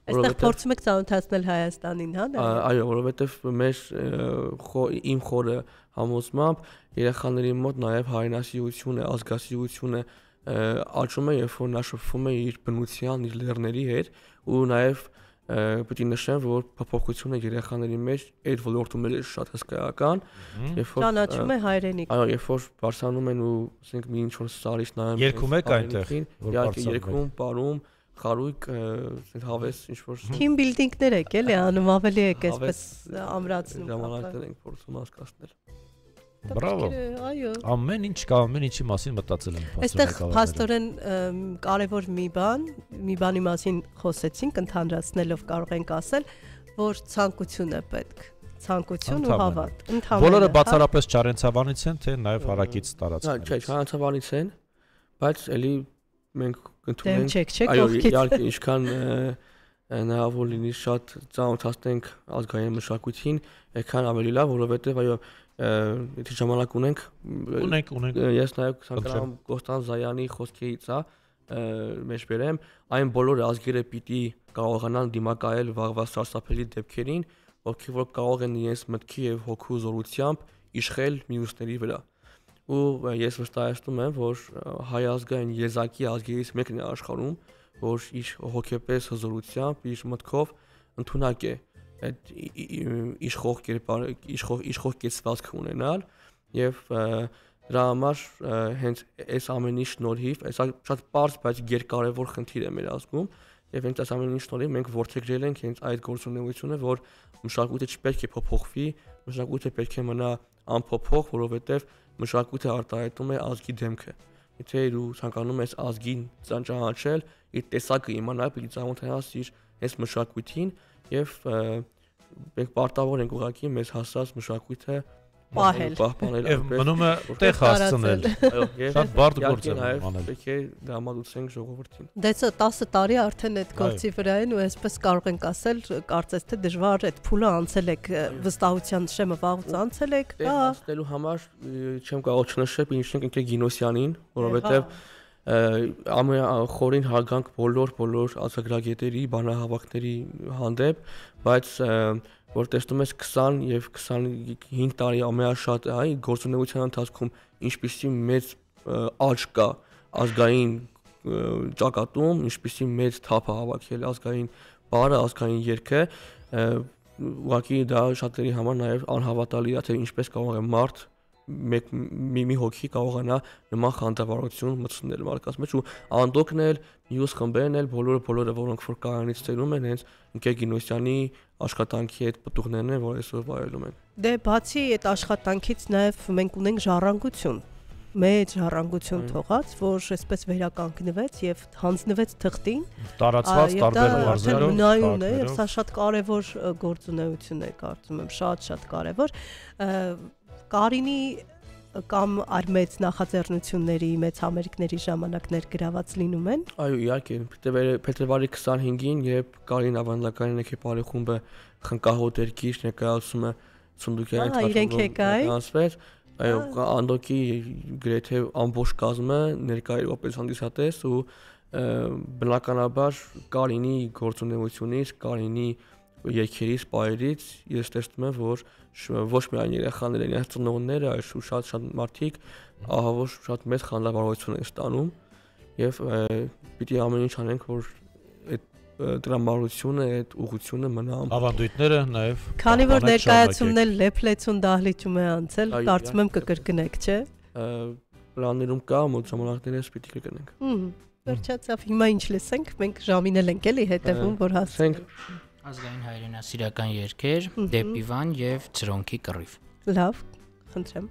Այստեղ փորձում եք ծանոթացնել Հայաստանին, հա՞։ Այո, որովհետև մեր իմ խորը համոզմամբ երեխաների մոտ նաև հայրենասիրությունը, ազգասիրությունը աճում է, երբ որ նա շփվում է իր բնության, իր լեռների հետ ու նաև պետք է նշեմ, որ փոփոխությունը երեխաների մեջ այդ ոլորտում էլ շատ հսկայական, երբ որ ճանաչում է հայրենիք։ Այո, երբ որ բարձրանում են ու ասենք մի ինչ-որ սարից նայում, երգում եք այնտեղ, որ երգում, պարում, խարույկ, հավես ինչ-որ թիմ բիլդինգներ եք էլի անում, ավելի եք այսպես ամրացնում։ Ժամանակներ ենք փորձում հասկացնել։ Բրավո։ Այո։ Ամեն ինչ կա, ամեն ինչի մասին մտածել եմ։ Այստեղ փաստորեն կարևոր մի բանի մասին խոսեցինք, ընդհանրացնելով կարող ենք ասել, որ ցանկություն է պետք, ցանկություն ու հավատ։ Բոլորը բացառապես Չարենցավանից են, թե նաև հարակից տարածքներից։ Չէ, Չարենցավանից են, բայց էլի մենք ընդունենք։ Այո, իհարկե, ինչքան հնարավոր լինի շատ ծանոթացնենք ազգային մշակույթին, այդքան ավելի լավ, որովհետև այո եթե ժամանակ ունենք, ես նաև ցանկանում Կոստան Զայանի խոսքերից մեջ բերեմ, այն բոլոր ազգերը պիտի կարողանան դիմակայել վաղվա սարսափելի դեպքերին, ովքեր որ կարող են իրենց մտքի եւ հոգու զորությամբ իշխել մյուսների վրա։ Ու ես վստահեցնում եմ, որ հայ ազգային եզակի ազգերից մեկն է աշխարհում, որ իր հոգեպես հզորությամբ, իր մտքով ընդունակ է այդ իշխող կեցվածք ունենալ եւ դրա համար հենց այս ամենի շնորհիվ, այս շատ པարզ, բայց երկարևոր խնդիր է մեր ազգում եւ հենց այս ամենի շնորհիվ մենք ворթեգրել ենք հենց այդ գործունեությունը, որ մշակույթը չպետք է փոփոխվի, մշակույթը պետք է մնա անփոփոխ, որովհետեւ մշակույթը արտահայտում է ազգի դեմքը։ Եթե դու ցանկանում ես ազգին ճանաչել, իր տեսակը իմանալ, պետք է ծանոթանաս իր այս մշակույթին եւ մենք պարտավոր ենք ուղղակի մեզ հասած մշակույթը պահպանել եւ մնում է տեղ հասցնել։ Այո, շատ բարդ գործ է անել։ Պետք է դրամատուրգենք ժողովրդին։ Դե 10 տարի արդեն այդ գործի վրա են ու այսպես կարող ենք ասել, կարծես թե դժվար այդ փուլը անցել եք, վստահության շեմը վաղուց անցել եք, հա։ Անցնելու համար չեմ կարող չնշել ինչ ենք Գինոսյանին, որովհետեւ ամենախորին հարգանք բոլոր ազգագրագետերի, բանահավաքների հանդեպ, բայց որ տեսնում ես 20 եւ 25 տարի ամենաշատ այ գործունեության ընթացքում ինչպիսի մեծ աճ կա ազգային ճակատում, ինչպիսի մեծ թափ է հավաքել ազգային բարը, ազգային երգը, ուղղակի դա շատերի համար նաեւ անհավատալի է, թե ինչպես կարող է մարդ մի հոգի կարողանա նման խանդավառություն մտցնել մարդկանց մեջ ու անդոկն էլ, մյուս խմբերն էլ, բոլորը որոնք որ կայանից ծերում են, հենց Ընկեր Գինոսյանի աշխատանքի այդ պտուղներն են, որ այսօր վայելում են։ Դե բացի այդ աշխատանքից նաև մենք ունենք ժառանգություն, մեծ ժառանգություն թողած, որ այսպես վերականգնվեց եւ հանձնվեց թղթին, տարածված տարբեր մարզերով, նայուն է, եւ սա շատ կարեւոր գործունեություն է, կարծում եմ, շատ կարեւոր։ Կարինի կամ արմեծ նախաձեռնությունների, մեծ համերգների ժամանակներ գրաված լինում են։ Այո, իհարկե, փետրվարի 25-ին, երբ Կարին Ավանդականի եկեպարի խումբը խնկահոտ երկիր ներկայացումը Սունդուկյանի թատրոնում այո, անդոկի գրեթե ամբողջ կազմը ներկա էր որպես հանդիսատես ու բնականաբար Կարինի գործունեությունից, Կարինի երգերից, պայերից ես տեսնում եմ, որ ոչ միայն երեխաները, իրենց ծնողները, այլ շատ մարդիկ ահավոր շատ մեծ խանդավառություն են ստանում եւ պիտի ամեն ինչ անենք, որ այդ դրամատուրգությունը, այդ ուղղությունը մնա ավանդույթները նաեւ քանի որ ներկայացումն էլ լեփլեցուն դահլիճում է անցել, կարծում եմ կկրկնեք, չէ՞։ Պլաններում կա, մոտ ժամանակներս պիտի կրկնենք։ Վերջացավ, հիմա ինչ լսենք, մենք ժամին էլ ենք էլի հետևում, որ հասցենք ազգային հայրենասիրական երգեր, Դեպի Վան եւ Ջրոնքի կռիվ։ Լավ, խնդրեմ։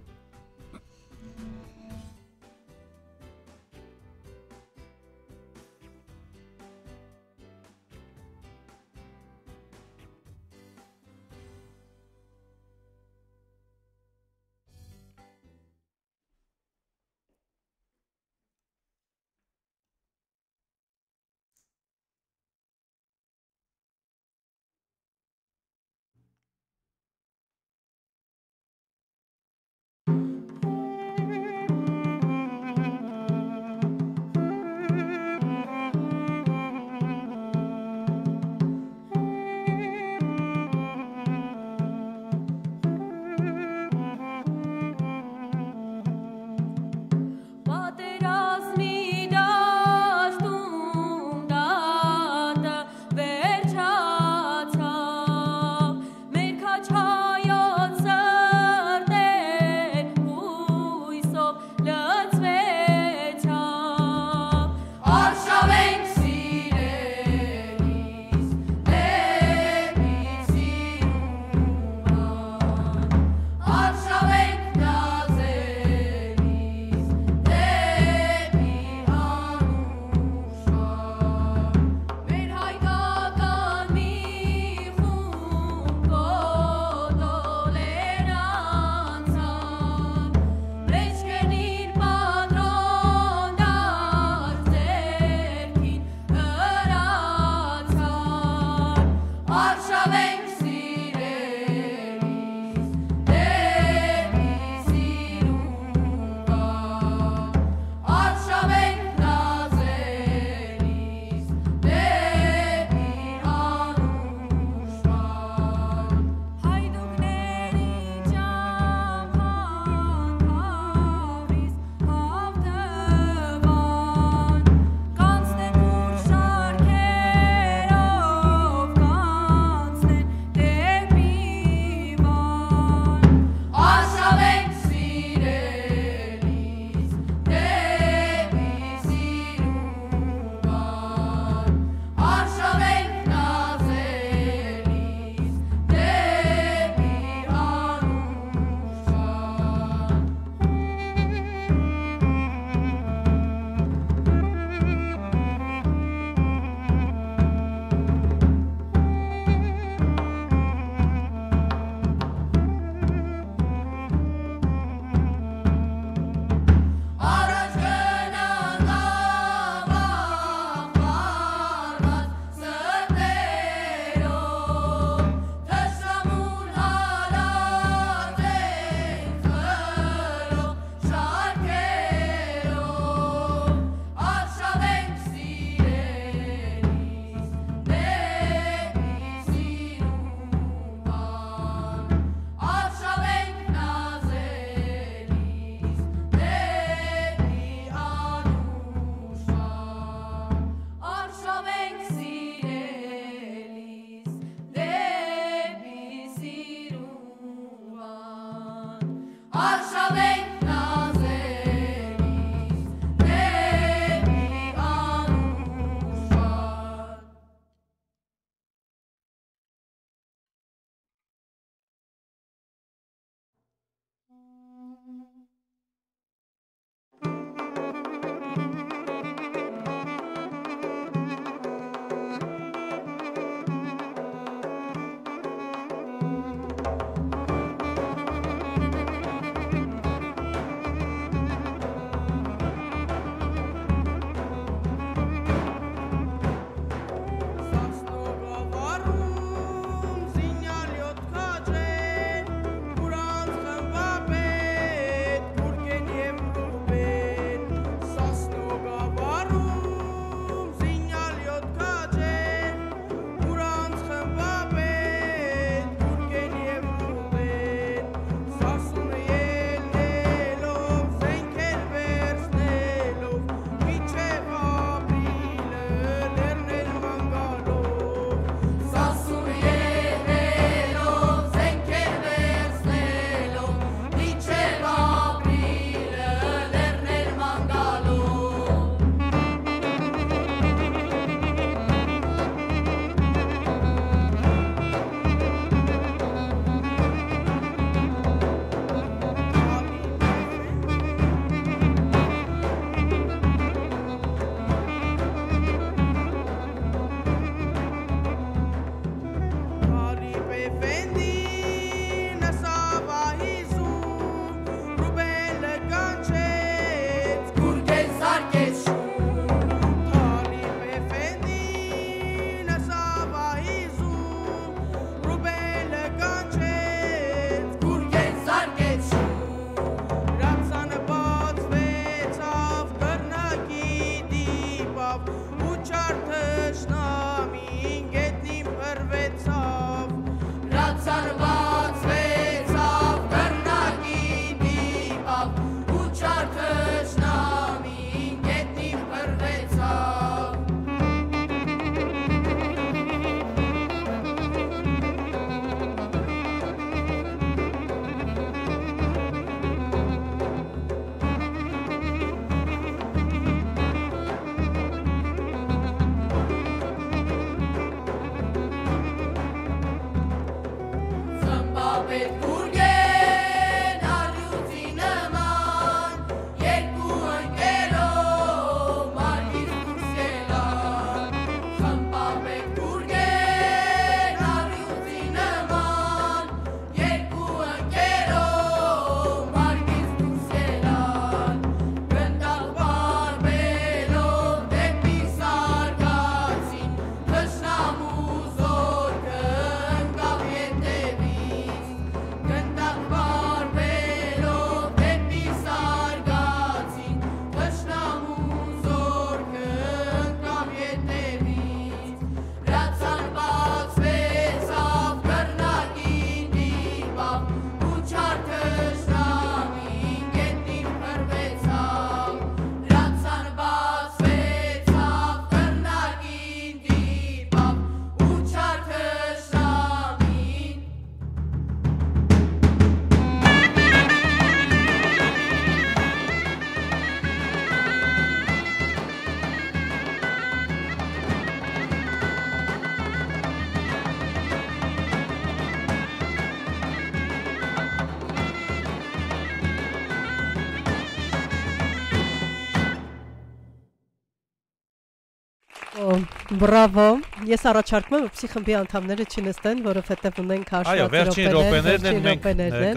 Բրավո։ Ես առաջարկում եմ, որպեսզի խմբի անդամները չնստեն, որովհետև ունենք Այո, վերջին րոպեներն են, մենք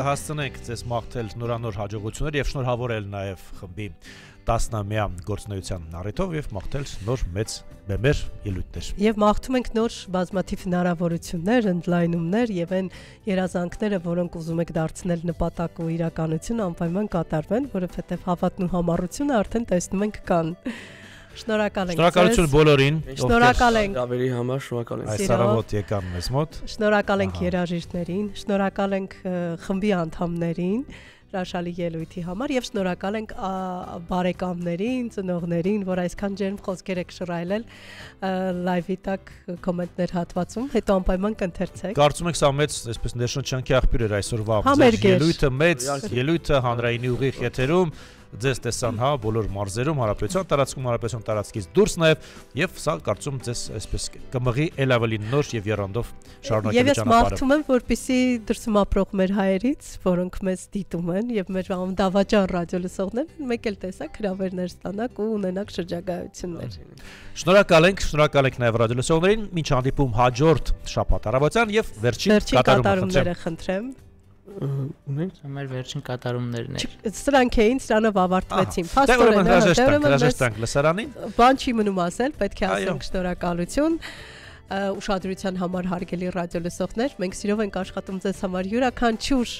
կհասցնենք ձեզ մաղթել նորանոր հաջողություններ եւ շնորհավորել նաեւ խմբի 10-ամյա գործունեության առիթով եւ մաղթել նոր մեծ բեմեր ելույթներ։ Եվ մաղթում ենք նոր բազմաթիվ հնարավորություններ, ընդլայնումներ եւ այն երազանքները, որոնք ուզում եք դարձնել նպատակ ու իրականություն, անպայման կատարվեն, որովհետեւ հավատն ու համառությունը արդեն տեսնում ենք կան։ Շնորհակալ ենք։ Շնորհակալություն բոլորին։ Շնորհակալ ենք Գավերի համար, շնորհակալ ենք։ Այս առավոտ եկան մեզ մոտ։ Շնորհակալ ենք երաժիշտներին, շնորհակալ ենք խմբի անդամներին հրաշալի ելույթի համար եւ շնորհակալ ենք բարեկամներին, ծնողներին, որ այսքան ջերմ խոսքեր եք շռայլել լայվի տակ կոմենտներ հատվածում, հետո անպայման կընթերցեք։ Կարծում եք սա մեծ, այսպես ներշնչանքի աղբյուր էր այսօրվա ելույթը մեծ, ելույթը հանրայինի ուղիղ եթերում ձեզ տեսան հա բոլոր մարզերում հարաբերության տարածքում հարաբերության տարածքից դուրս նաև եւ սա կարծում ձեզ այսպես կմղի ել ավելի նոր եւ երանդով շարունակելու ճանապարհը։ Եվ ես մաղթում եմ, որպեսզի դրսում ապրող մեր հայերից, որոնք մեզ դիտում են եւ մեր դավաճան ռադիո լսողներ, մեկ էլ տեսակ հրավերներ ստանաք ու ունենաք շրջագայություններ։ Շնորհակալ ենք նաև ռադիո լսողներին, մինչ հանդիպում հաջորդ շաբաթ առավոտյան եւ վերջին կատարումները խնդրեմ։ Ունենք մեր վերջին կատարումներն էր։ Սրանք էին, սրանով ավարտվեցին։ Փաստորեն հրաժեշտանք լսարանին։ Բան չի մնում ասել, պետք է ասենք շնորհակալություն ուշադրության համար հարգելի ռադիո լսողներ։ Մենք սիրով ենք աշխատում ձեզ համար յուրաքանչյուր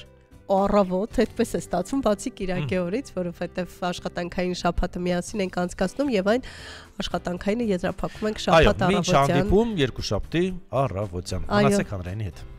առավոտ, այդպես է ստացվում, բացի կիրակի օրից, որովհետև աշխատանքային շաբաթը միասին ենք անցկացնում եւ այն աշխատանքայինը եզրափակում ենք շաբաթ առավոտյան։ Այո, մինչ հանդիպում երկուշաբթի առավոտյան։ Մնացեք հանրայինի հետ։